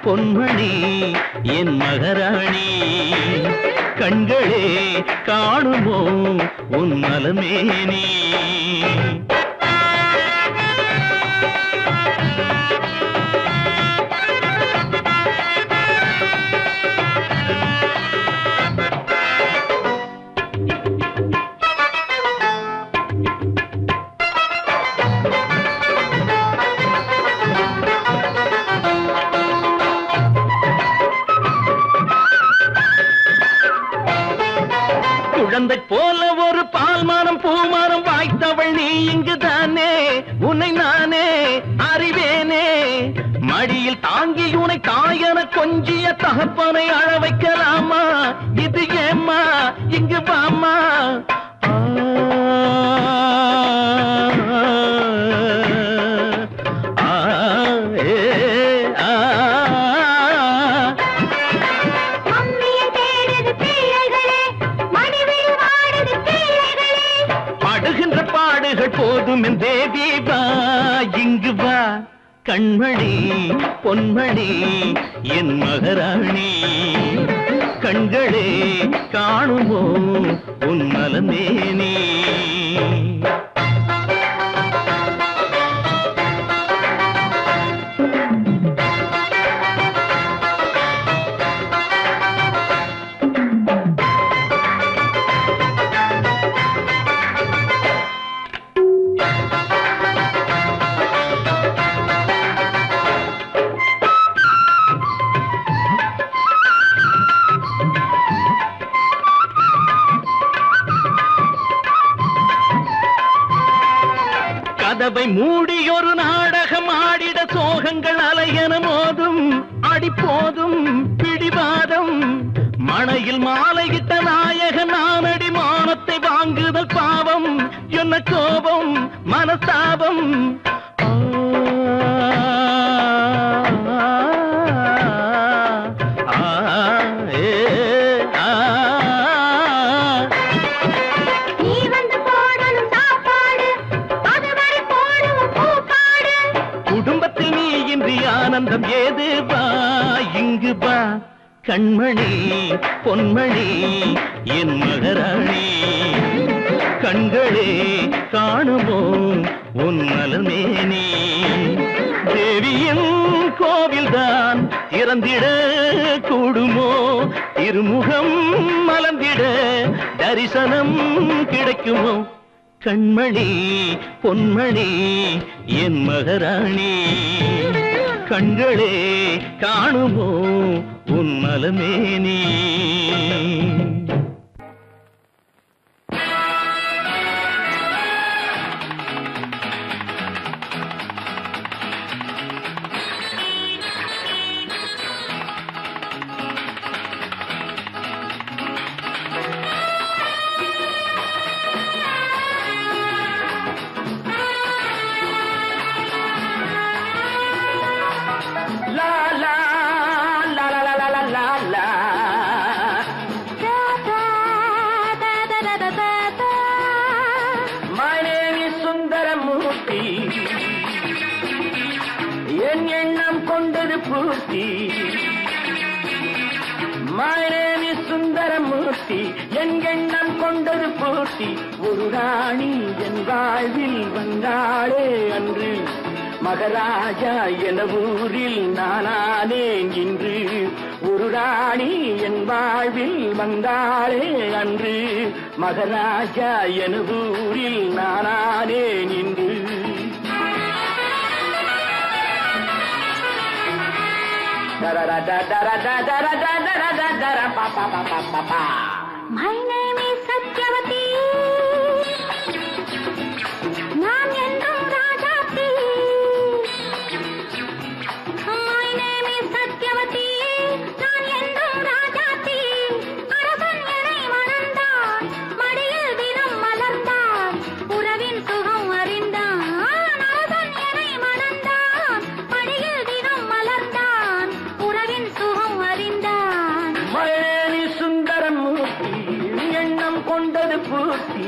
பொன்மணி என் மகராணி கண்களே காணுமோ உன் நலமேனி குழந்தை போல ஒரு பால்மானம் பூமானம் வாய்த்தவள் நீ இங்குதானே உன்னை நானே அறிவேனே மடியில் தாங்கி உனை தாயன கொஞ்சிய தகப்பனை அழ வைக்கலாமா இது ஏம்மா இங்கு வாமா போதும் என் தேவி வா இங்கு வா கண்மணி பொன்மணி என் மகராணி கண்களே காணுமோ உன் நலமேனி கதவை மூடி ஒரு நாடகம் ஆடிட சோகங்கள் அலையன மோதும் அடிப்போதும் பிடிவாதம் மணையில் மாலையிட்ட நாயகன் நானடி மானத்தை வாங்குதல் பாவம் என்ன கோபம் மனஸ்தாபம் குடும்பத்தில் நீ இன்றி ஆனந்தம் ஏது வா இங்கு வா கண்மணி பொன்மணி என் மகராணி கண்களே காணுமோ உன் நலமேனி தேவியின் கோவில்தான் திறந்திட கூடுமோ திருமுகம் மலர்ந்திட தரிசனம் கிடைக்குமோ கண்மணி பொன்மணி என் மகராணி கண்களே காணுமோ உன் நலமேனி My name is Sundaramurthy என் எண்ணம் கொண்டது பூர்த்தி ஒரு ராணி என் வாழ்வில் வந்தாளே அன்று மகாராஜா என ஊரில் நானானேன் இன்று ஒரு ராணி என் வாழ்வில் வந்தாளே அன்று மகாராஜா என ஊரில் நானே நின்று My name is Satyavati. நான் என்றும் Rajathi. My name is Satyavati. நான் என்றும் ராஜாத்தி. அரசன் என்னை மணந்தான், மடியில் தினம் மலர்ந்தான், உறவின் சுகம் அறிந்தான். அரசன் என்னை மணந்தான், மடியில் தினம் மலர்ந்தான், உறவின் சுகம் அறிந்தான். மழை சுந்தரம் மூர்த்தி எண்ணம் கொண்டது பூர்த்தி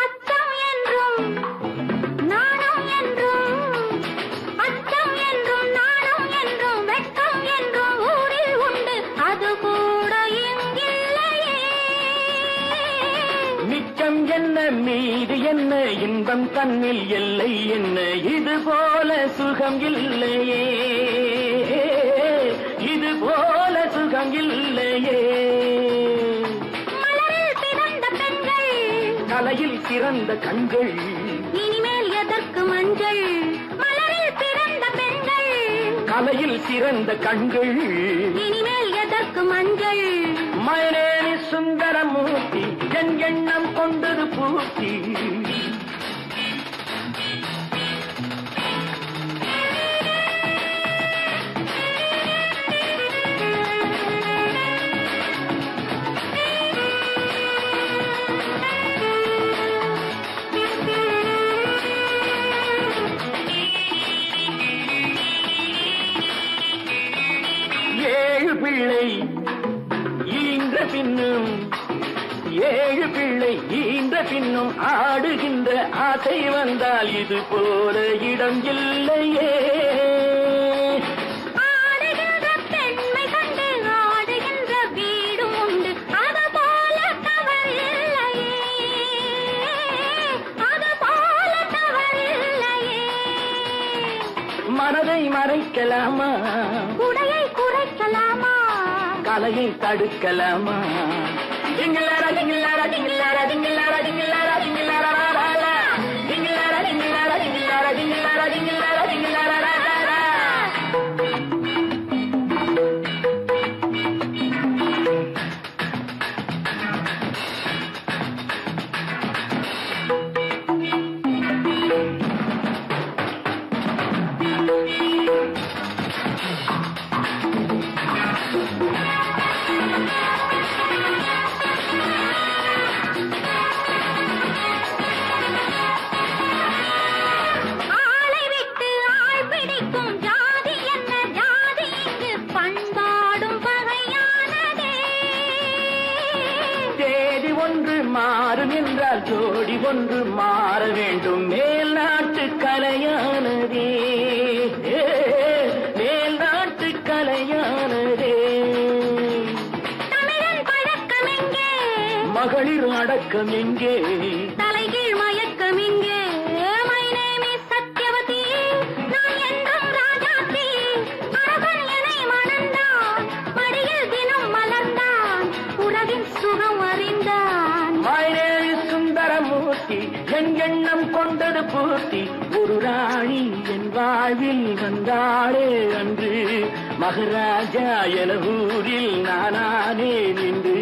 அச்சம் என்றும் நாணம் என்றும், அச்சம் என்றும் நாணம் என்றும், வெட்கம் என்றும் ஊரில் உண்டு, அது கூட இங்கில்லையே. மிச்சம் என்ன மீது என்ன இன்பம் தன்னில் எல்லை என்ன இது போல சுகம் இல்லையே இது போல சுகம் இல்லையே மலரில் பிறந்த பெண்கள் கலையில் சிறந்த கண்கள் இனிமேல் எதற்கு மஞ்சள்? மலரில் பிறந்த பெண்கள் கலையில் சிறந்த கண்கள் இனிமேல் எதற்கு மஞ்சள்? மழை சுந்தரமூர்த்தி என் எண்ணம் கொண்டது பூர்த்தி ஏழு பிள்ளை ஈன்ற பின்னும் ஏழு பிள்ளை ஈன்ற பின்னும் ஆடுகின்ற ஆசை வந்தால் இது போல இடம் இல்லையே ஆடுகின்ற பெண்மை கண்டு ஆடுகின்ற வீடும் உண்டு, அது போல தவறில்லையே, அது போல தவறில்லையே. மனதை மறைக்கலாமா உடையை குறைக்கலாமா, கலையை தடுக்கலாமா டிங்கிலாரா டிங்கிலாரா டிங்கிலாரா டிங்கிலாரா டிங்கிலாரா டிங்கிலாரா ராரா டிங்கிலாரா டிங்கிலாரா டிங்கிலாரா டிங்கிலாரா டிங்கிலாரா டிங்கிலாரா ராரா ஆளை விட்டு ஆள் பிடிக்கும் ஜாதி என்ன ஜாதி இங்கு பண்பாடும் பகையானதே. தேதி ஒன்று மாறும் என்றால் ஜோடி ஒன்று மாற வேண்டும் மேல் நாட்டு கலையானதே மேல் நாட்டு கலையானதே தமிழன் பழக்கம் எங்கே, மகளிர் அடக்கம் எங்கே தலைகீழ் மயக்கம் இங்கே. My name is சத்யவதி, நான் என்றும் ராஜாத்தி. அரசன் என்னை மணந்தான், மடியில் தினம் மலர்ந்தான், உறவின் சுகம் அறிந்தான். மழை சுந்தரமூர்த்தி என் எண்ணம் கொண்டது பூர்த்தி ஒரு ராணி என் வாழ்வில் வந்தாளே அன்று மகாராஜா என ஊரில் நானே நின்று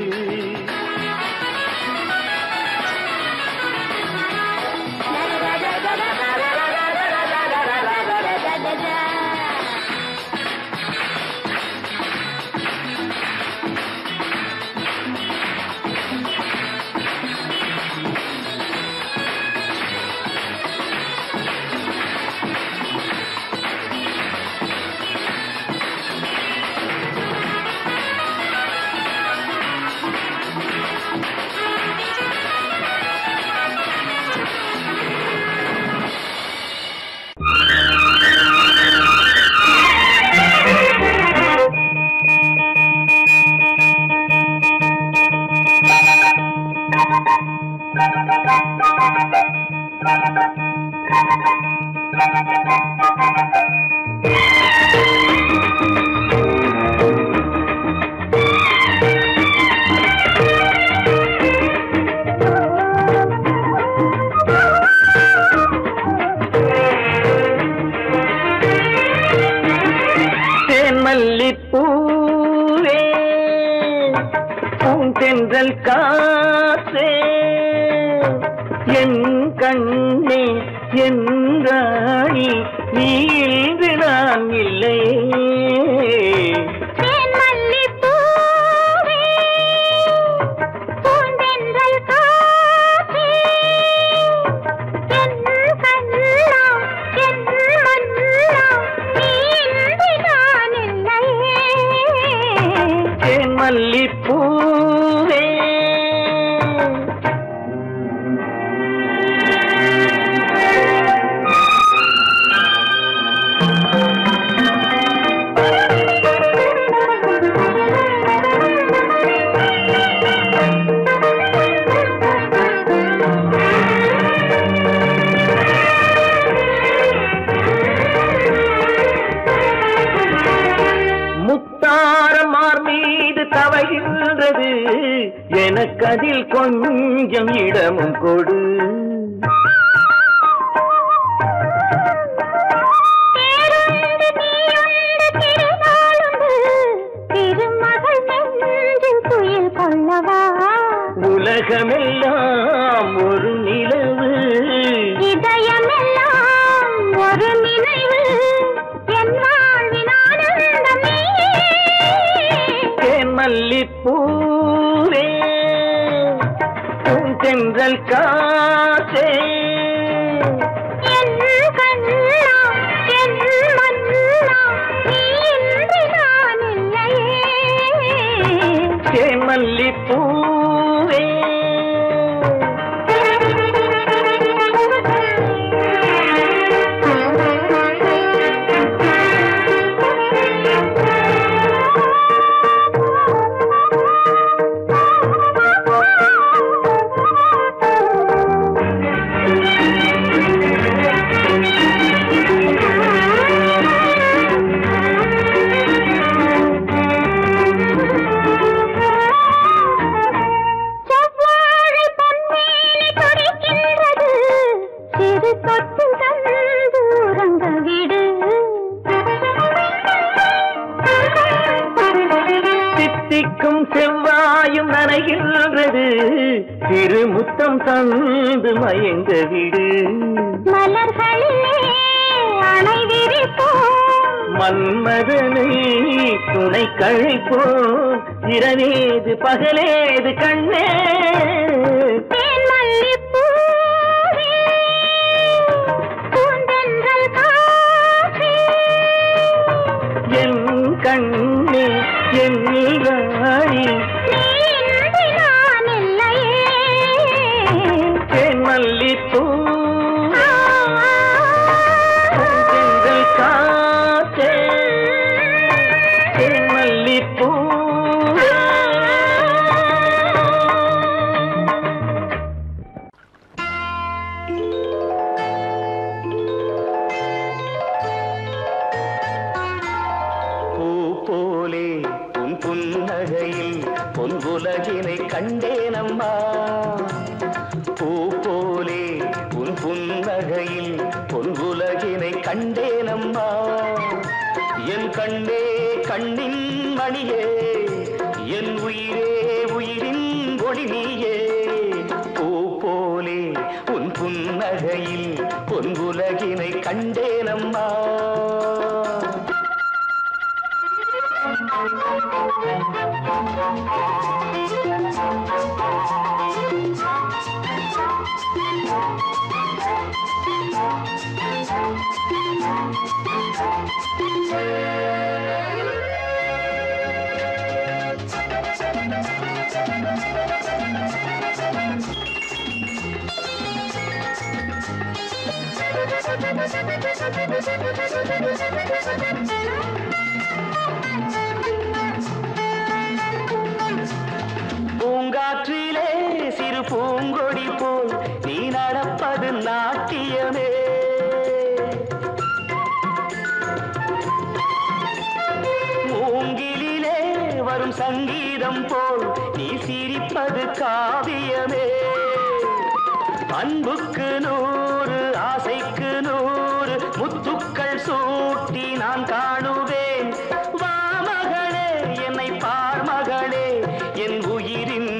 பூந்தென்றல் காற்றே என் கண்ணே என் ராணி நீ இன்று நான் இல்லை. மல்லிப்பூவே முத்தாரமார் மீது தவகின்றது எனக்கதில் கொஞ்சம் இடமும் கொடு. உலகமெல்லாம் ஒரு நிலவு இதயமெல்லாம் ஒரு நினைவு மல்லிப்பூவே பூந்தென்றல் காற்றே என் கண்ணா என் மன்னா நீ இன்று நான் இல்லையே. மல்லிப்பூவே தித்திக்கும் செவ்வாயும் நனைகின்றது திருமுத்தம் தந்து மயங்க விடு. மலர்களிலே அணை விரிப்போம் மன்மதனை துணை கழிப்போம் இரவேது பகலேது கண்ணே. என் கண்ணே என் ராணி தேன் மல்லிப்பூ பூந்தென்றல் காற்றே தேன் மல்லிப்பூ. போலே உன் புன்னகையில் பொன்குலகினை கண்டேனம்மா. பூ போலே உன் புன்னகையில் பொன்குலகினை கண்டேனம்மா. என் கண்ணே கண்ணின் மணியே என் உயிரே உயிரின் ஒளி நீயே. பூ போலே உன் புன்னகையில் பொன்குலகினை கண்டேனம்மா. பூங்காற்றிலே சிறு பூங்கொடி போல் நீ நடப்பது நாட்டியமே. மூங்கிலே வரும் சங்கீதம் போல் நீ சிரிப்பது காவியமே. அன்புக்கு 100 ஆசைக்கு 100 முத்துக்கள் சூட்டி நான் காணுவேன். வா மகளே என்னை பார் மகளே என் உயிரின்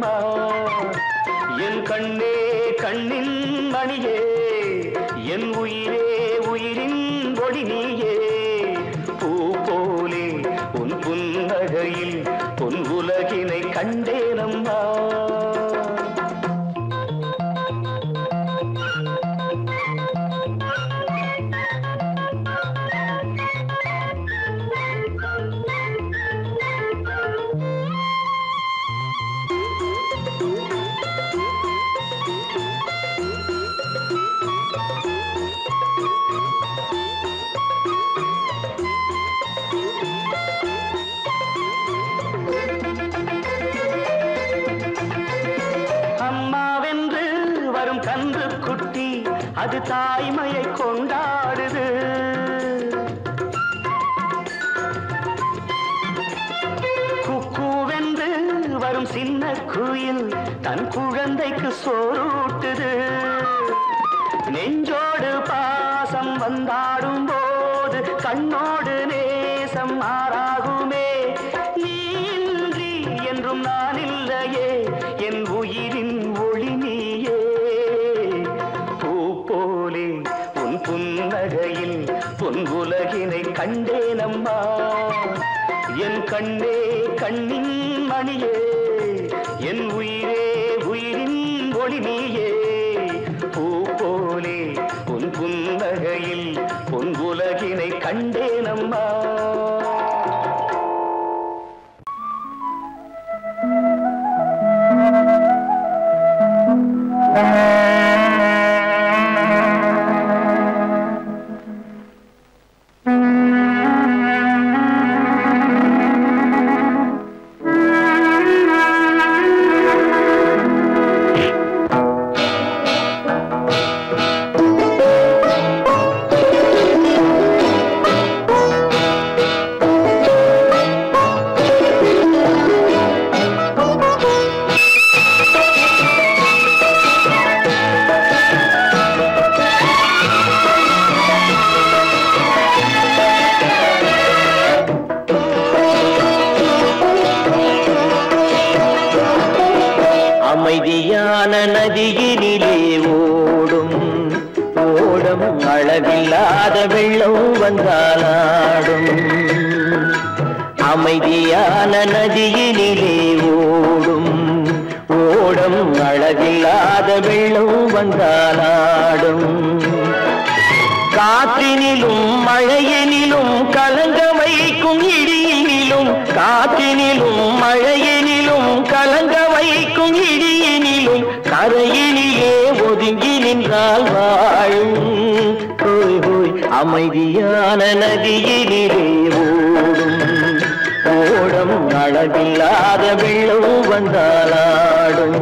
கண்டேனம்மா என் கண்ணே கண்ணின் மணியே என் உயிரே உயிரின் ஒளி நீயே பூ போலே உன் புன்னகையில் பொன் உலகினை கண்டேனம்மா அது தாய்மையை கொண்டாடுது குக்கூவென்று வரும் சின்ன குயில் தன் குழந்தைக்கு சோறூட்டுது நெஞ்சோடு பாசம் வந்தாடும் போது கண்ணோடு நேசம் மாறாகுமே நீன்றி என்றும் நான் இல்லையே என் உயிரின் ஒளி நீயே போலே உன் புன்னகையில் பொன் உலகினை கண்டேனம்மா என் கண்ணே கண்ணின் மணியே என் உயிரே உயிரின் ஒளி நீயே பூ போலே உன் புன்னகையில் பொன் உலகினை கண்டேனம்மா அமைதியான நதியினிலே ஓடும் ஓடம் அளவில்லாத வெள்ளம் வந்தாலாடும் அமைதியான நதியினிலே ஓடும் ஓடம் அளவில்லாத வெள்ளம் வந்தாலாடும் காற்றினிலும் மழையினிலும் கலங்க வைக்கும் இடியினிலும் காற்றினிலும் மழையினிலும் கலங்க வைக்கும் இடியினிலும் கரையினிலே ஒதுங்கி நின்றால் வாழும் ஹோய் ஹோய் அமைதியான நதியினிலே ஓடும் ஓடம் அளவில்லாத வெள்ளம் வந்தாலாடும்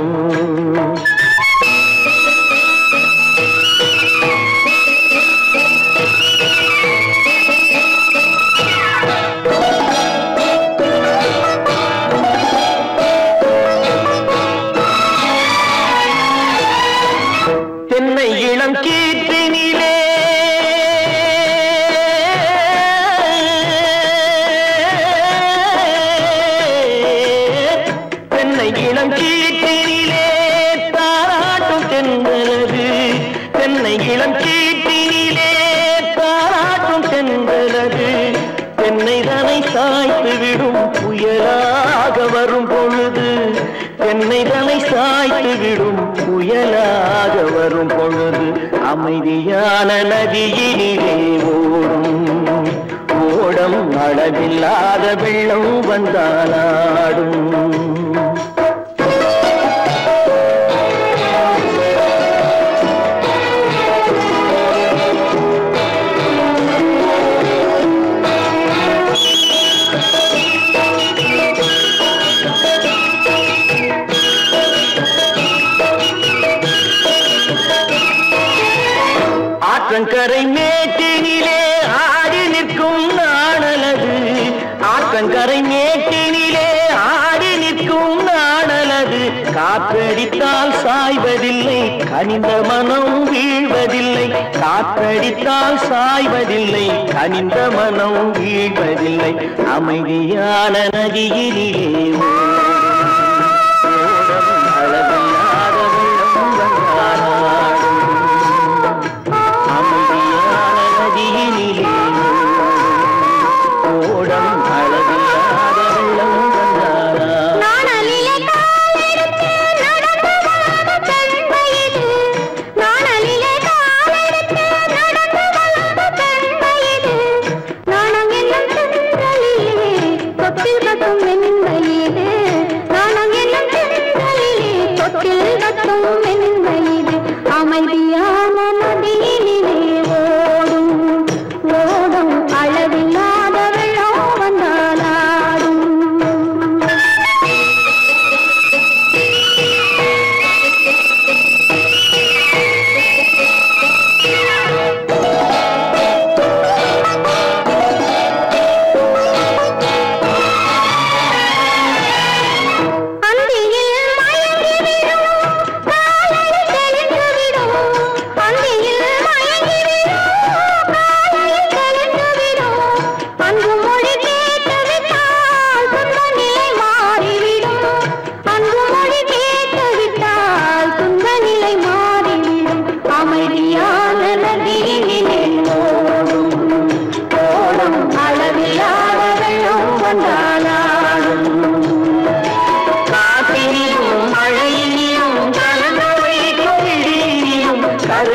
தென்னை இளம் கீற்றினிலே தென்னை இளம் கீற்றினிலே தாராட்டும் தென்றலது தென்னை இளம் கீற்றினிலே தாராட்டும் தென்றலது தென்னை தனை சாய்த்து விடும் புயலாக வரும் பொழுது தென்னை தனை சாய்த்து விடும் புயலாக வரும் பொழுது அமைதியான நதியினிலே ஓடும் ஓடம் அளவில்லாத வெள்ளம் வந்தாலாடும் ஆற்றங்கரை மேட்டினிலே ஆடி நிற்கும் நாணலது ஆற்றங்கரை மேட்டினிலே ஆடி நிற்கும் நாணலது காற்றடித்தால் சாய்வதில்லை கனிந்த மனம் வீழ்வதில்லை காற்றடித்தால் சாய்வதில்லை கனிந்த மனம் வீழ்வதில்லை அமைதியான நதியினிலே ஓடும்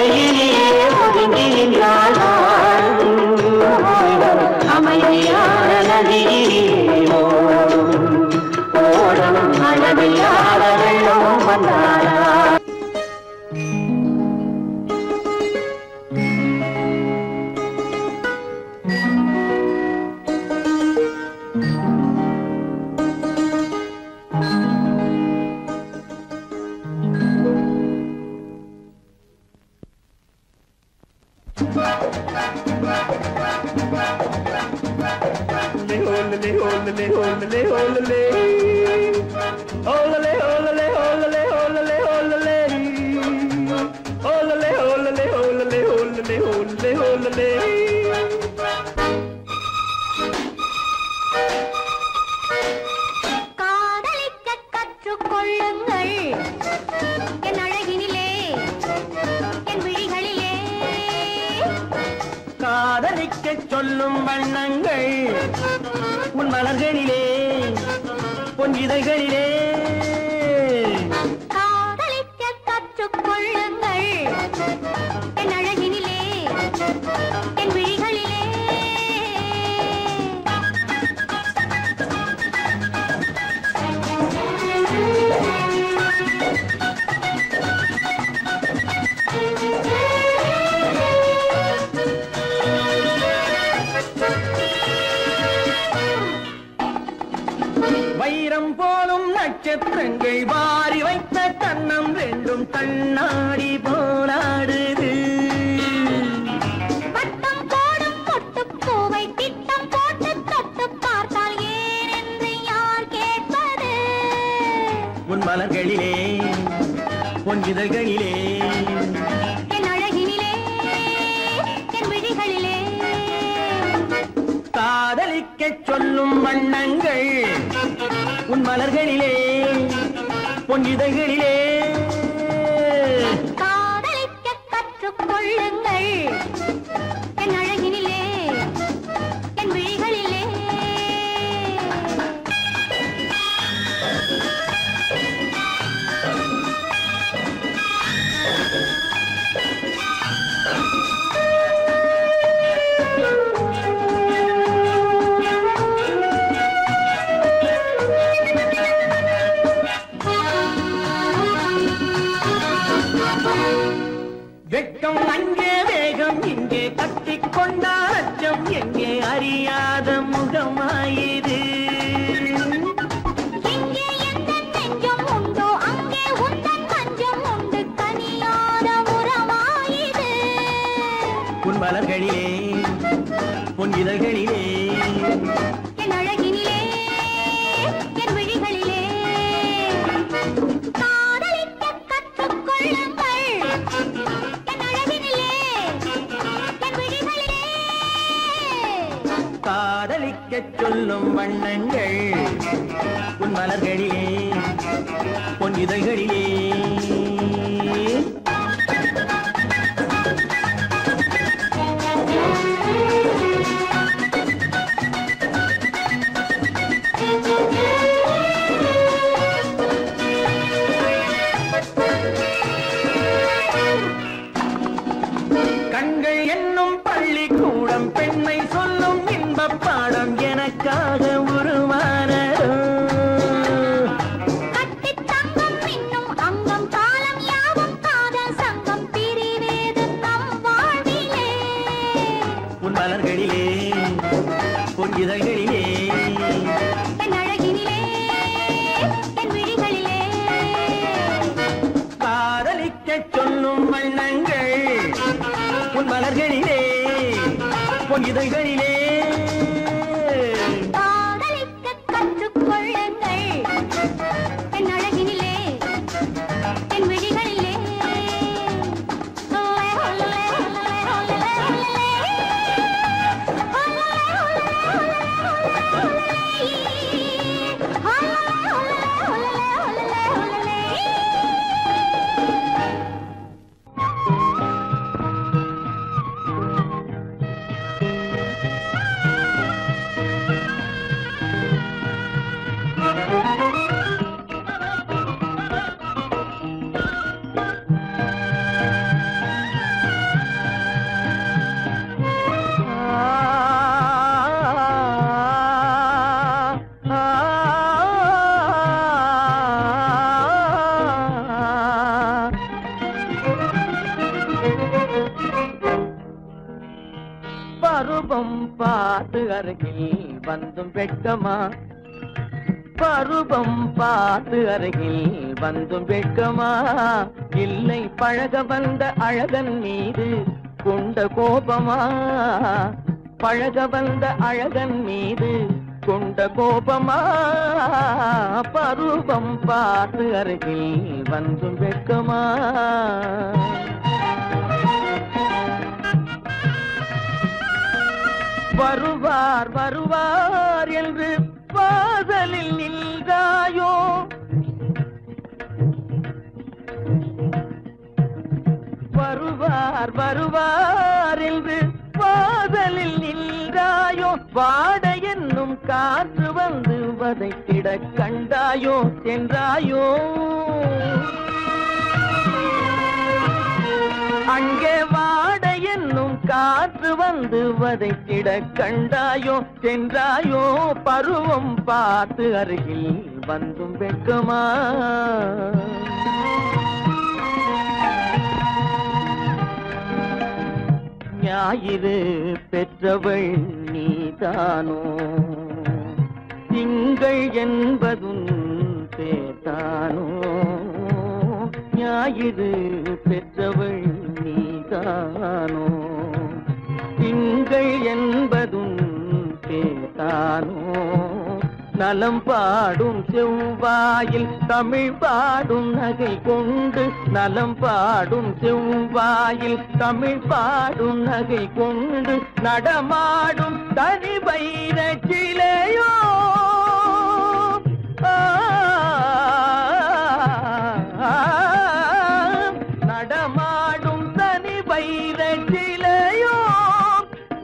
அருகிலே ஒதுங்கி நின்றால் அமைதியான நதியிலே ஓடும் ஓடும் அளவில்லாத வெள்ளம் வந்தாரா. காதலிக்க கற்றுக்கொள்ளுங்கள் என் அழகினிலே என் விழிகளிலே. காதலிக்க சொல்லும் வண்ணங்கள் உன் மலர்களிலே பொன் இதழ்களிலே. காதலிக்க கற்றுக்கொள்ளுங்கள் என் அழகினிலே என் விழிகளிலே. வைரம் போலும் நட்சத்திரங்கள் வாரி வைத்த கண்ணம் ரெண்டும் கண்ணாடி போலாடுது. வட்டம் போடும் பொட்டுப்பூவை திட்டம் போட்டு தொட்டு பார்த்தால் ஏன் என்று யார் கேட்பது? உன் மலர்களிலே பொன் இதழ்களிலே. என் அழகினிலே என் விழிகளிலே. காதலிக்க சொல்லும் வண்ணங்கள் உன் மலர்களிலே பொன் இதழ்களிலே. காதலிக்க கற்றுக்கொள்ளுங்கள் என் அழகினிலே என் விழிகளிலே. வெட்கம் அங்கே வேகம் இங்கே கட்டிக்கொண்டால் அச்சம் எங்கே அறியாத முகமாயிது. இங்கே எந்த நெஞ்சம் உண்டோ அங்கே உந்தன் மஞ்சம் உண்டு கனியாத உறவாயிது. உன் மலர்களிலே பொன் இதழ்களிலே. என் அழகினிலே என் விழிகளிலே. காதலிக்க கற்றுக்கொள்ளுங்கள் என் அழகினிலே என் விழிகளிலே. காதலிக்க சொல்லும் வண்ணங்கள் உன் மலர்களிலே பொன் இதழ்களிலே. கண்கள் என்னும் பள்ளிக்கூடம் பெண்மை சொல்லும் இன்பப் பாடம் எனக்காக உருவானதோ. கட்டித் தங்கம் இன்னும் அங்கம் காலம் யாவும் காதல் சங்கம் பிரிவேது நம் வாழ்விலே. உன் மலர்களிலே பொன் இதழ்களிலே. என் அழகினிலே என் விழிகளிலே. காதலிக்க சொல்லும் வண்ணங்கள் உன் மலர்களிலே பொன் இதழ்களிலே. காதலிக்க கற்றுக்கொள்ளுங்கள் என் அழகினிலே என் விழிகளிலே. பருவம் பார்த்து அருகில் வந்தும் வெட்கமா, பருவம் பார்த்து அருகில் வந்தும் வெட்கமா, இல்லை பழக வந்த அழகன் மீது கொண்ட கோபமா, பழக வந்த அழகன் மீது கொண்ட கோபமா, பருவம் பார்த்து அருகில் வந்தும் வெட்கமா. வருவார் வருவார் என்று வாசலில் நின்றாயோ, வருவார் வருவார் என்று வாசலில் நின்றாயோ, வாட என்னும் காற்று வந்து வதைத்திட கண்டாயோ சென்றாயோ, அங்கே வாட என்னும் காற்று வந்து வதைத்திட கண்டாயோ சென்றாயோ, பருவம் பார்த்து அருகில் வந்தும் வெட்கமா. ஞாயிறு பெற்றவள் நீதானோ, திங்கள் என்பதும் பேத்தானோ, ஞாயிறு பெற்றவள் நீதானோ, திங்கள் என்பதும் பேத்தானோ, நலம் பாடும் செவ்வாயில் தமிழ் பாடும் நகை கொண்டு, நலம் பாடும் செவ்வாயில் தமிழ் பாடும் நகை கொண்டு, நடமாடும் தனி வைர சிலையோ, நடமாடும் தனி வைர சிலையோ,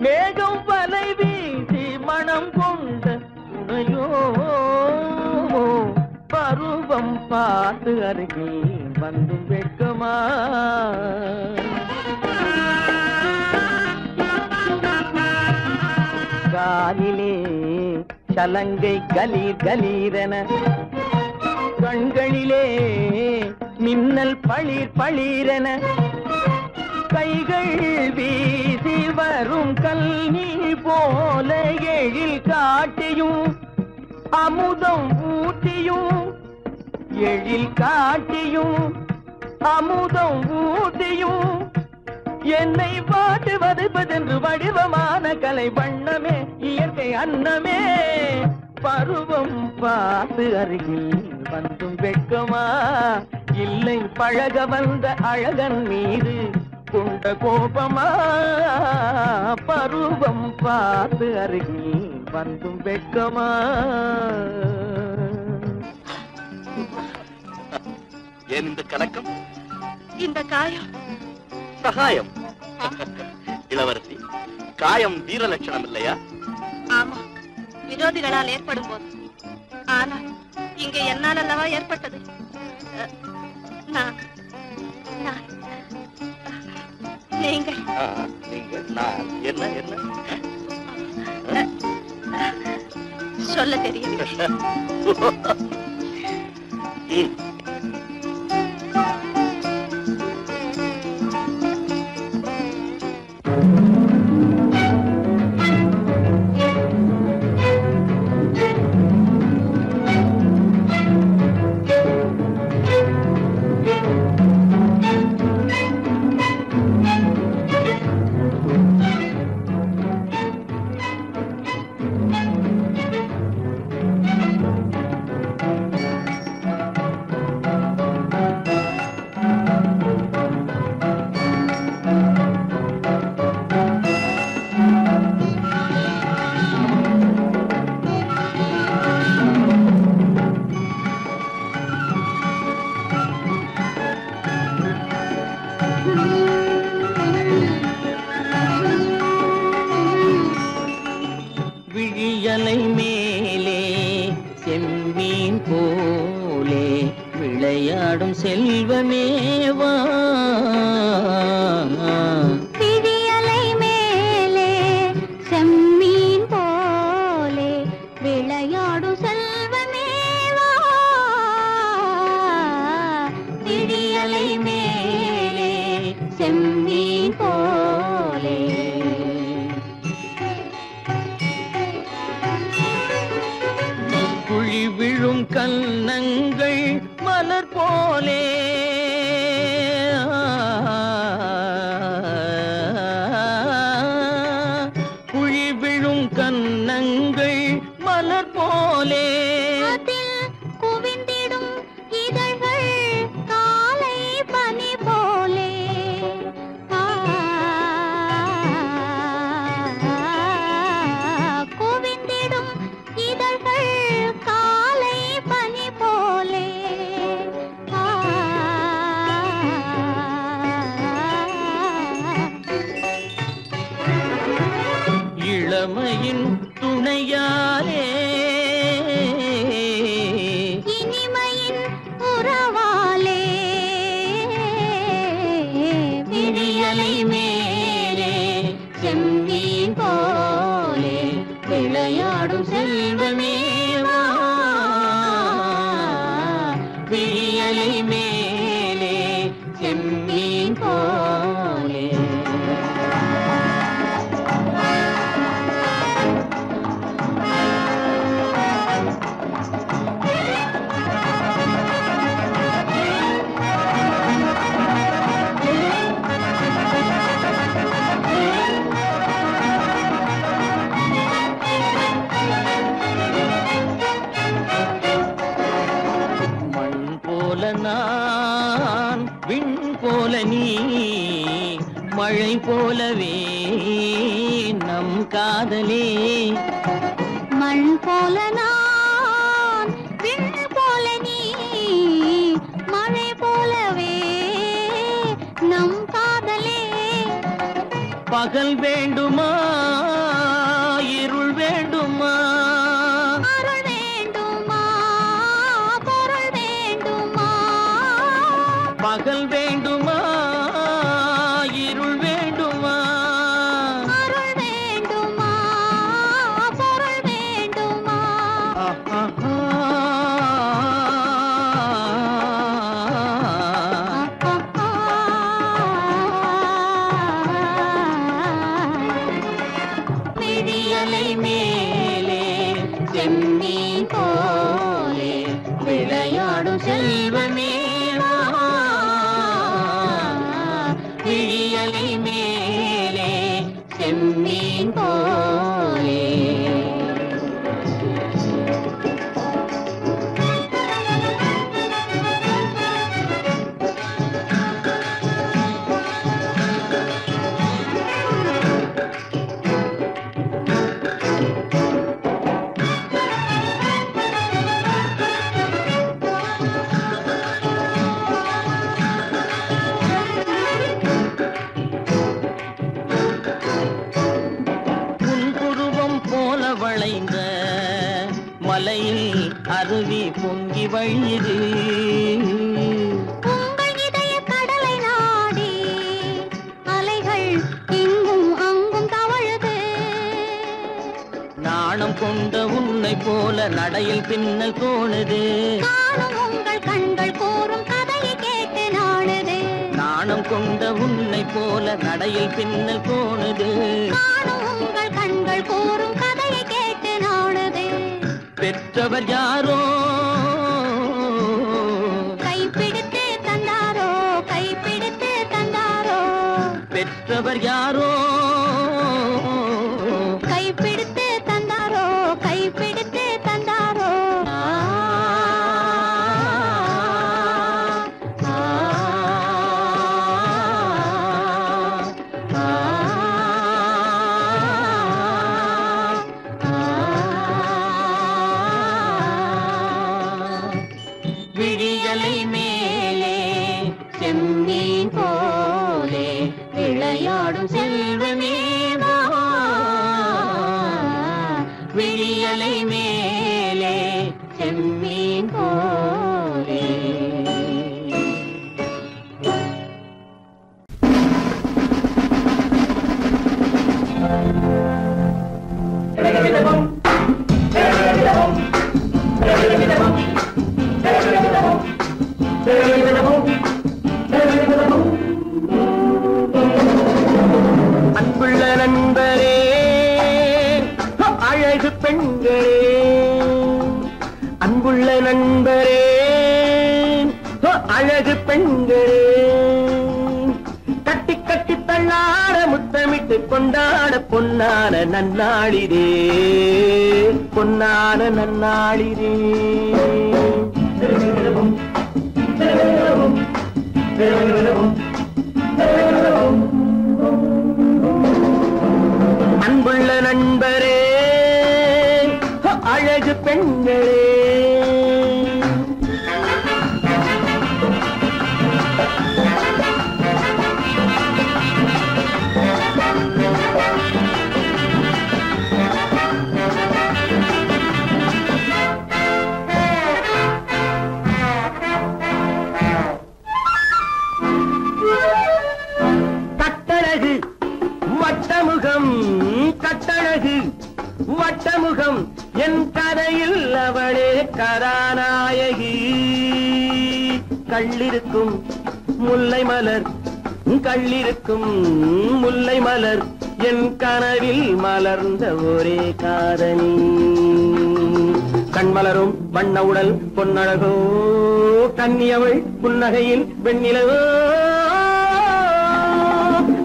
மேகம் வலை வீசி மனம் கொண்ட துணையோ, பருவம் பார்த்து அருகில் வந்தும் வெட்கமா. காலிலே சலங்கை கலீர் கலீரென, கண்களிலே மின்னல் பளிர் பளிரென, கைகள் வீசி வரும் கல்வி போல எழில் காட்டியும் அமுதம் ஊட்டியும், எழில் காட்டியும் அமுதம் ஊட்டியும், என்னை பாட்டு வதைப்பதென்று வடிவமான கலை வண்ணமே இயற்கை அன்னமே, பருவம் பார்த்து அருகில் வந்தும் வெட்கமா, இல்லை பழக வந்த அழகன் மீது கொண்ட கோபமா, பருவம் பார்த்து அருகில் வந்தும் வெட்கமா. ஏன் இந்த கலக்கம்? இந்த காயம் சகாயம். இளவரசி, காயம் வீர லட்சணம் இல்லையா? ஆமா, விரோதிகளால் ஏற்படும் போது. ஆனால் இங்கே என்னால் அல்லவா ஏற்பட்டது. நீங்கள் நான் என்ன என்ன சொல்ல தெரியவில்லை. விழியலை மேலே செம்மீன் போலே விளையாடும் செல்வமேவா, விழியலை மேலே செம்மீன் போலே விளையாடும் செல்வமேவா, விழியலை மேலே செம்மீன் போலே. கன்னங்கள் மலர் போலே குழி விழும் கன்னங்கள் மலர் போலே குவிந்திடும் இதழ்கள் காலை பனி போலே குவிந்திடும் இதழ்கள் காலை பனி போலே இளமையின் துணையாலே இனிமையின் உறவாலே விழியலை மேலே செம்மீன் போலே விளையாடும் செல்வமேவா விழியலை மேலே செம்மீன் போலே நான் விண் போல நீ மழை போலவே நம் காதலே மண் போல நான் விண் போல நீ மழை போலவே நம் காதலே பகல் வேண்டுமா இருள் வேண்டுமா அருள் வேண்டுமா பொருள் வேண்டுமா பகல் வேண்டுமா இருள் வேண்டுமா அருள் வேண்டுமா பொருள் வேண்டுமா விழியலை மேலே செம்மீன் போலே விளையாடும் செல்வமேவா விழியலை மேலே செம்மீன் போலே வளைந்த மலையில் அருவி பொங்கி வழியுது உங்கள் இதய கடலை நாடி அலைகள் இங்கும் அங்கும் தவழுது நாணம் கொண்ட உன்னை போல நடையில் பின்னல் தோணுது காணும் உங்கள் கண்கள் கூறும் கதையை கேட்டு நாடுது நாணம் கொண்ட உன்னை போல நடையில் பின்னல் தோணுது காணும் உங்கள் கண்கள் கூறும் கதையை கேட்டு நாடுது பெற்றவர் யாரோ கைப்பிடித்து தந்தாரோ கைப்பிடித்து தந்தாரோ பெற்றவர் யாரோ கைப்பிடித்து தந்தாரோ கைப்பிடித்து தந்தாரோ விழியலை மேலே செம்மீன் போலே விளையாடும் செல்வமேவா விழியலை மேலே செம்மீன் போலே அன்புள்ள நண்பரே அழகு பெண்களே அன்புள்ள நண்பரே முத்தமிட்டு கொண்டாட பொன்னான நன்னாளிதே பொன்னான நன்னாளிதே. அன்புள்ள நண்பரே அழகு பெண்களே கட்டழகு வட்டமுகம் கட்டழகு வட்டமுகம் என் கதையில் அவளே கதாநாயகி. கள்ளிருக்கும் முல்லை மலர் கள்ளிருக்கும் முல்லை மலர் என் கனவில் மலர்ந்த ஒரே காதலி. கண்மலரும் வண்ண உடல் பொன்னழகோ கன்னியவள் புன்னகையில் வெண்ணிலவோ.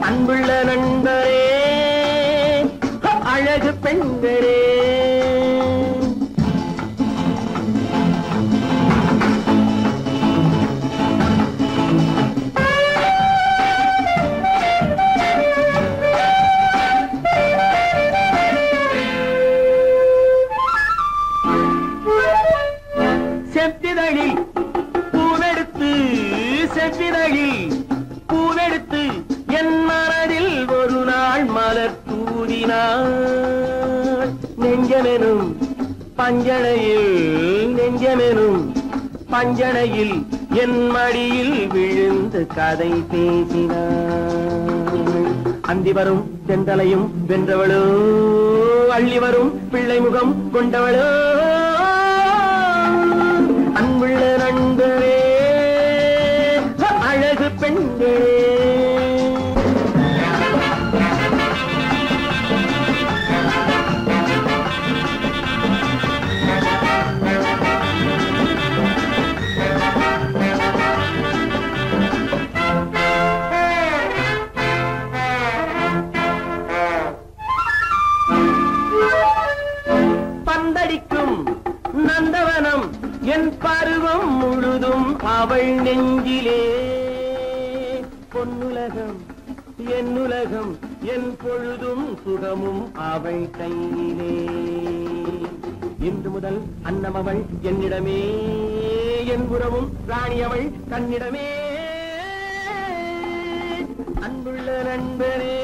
அன்புள்ள நண்பரே அழகு பெண்களே செப்பிதழில் பூவெடுத்து செப்பிதழில் பூவெடுத்து என் மனதில் ஒரு நாள் மலர் தூதினாள். நெஞ்சமெனும் பஞ்சனையில் நெஞ்சமெனும் பஞ்சனையில் என் மடியில் விழுந்து கதை பேசினாள். அந்தி வரும் தென்றலையும் வென்றவளோ அள்ளி வரும் பிள்ளை முகம் கொண்டவளோ. அன்புள்ள நண்பரே அழகு பெண்களே பந்தடிக்கும் நந்தவனம் என் பருவம் முழுதும் அவள் நெஞ்சிலே. பொன்னுலகம் என்னுலகம் என் பொழுதும் சுகமும் அவள் கையிலே. இன்று முதல் அன்னம் அவள் என்னிடமே என் உறவும் ராணி அவள் கண்ணிடமே. அன்புள்ள நண்பரே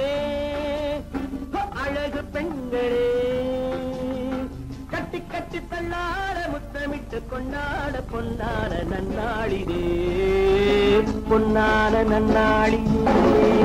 அழகு பெண்களே கட்டி கட்டி தள்ளாட முத்தமிட்டு கொண்டாட பொன்னான நன்னாளிதே பொன்னான நன்னாளிதே.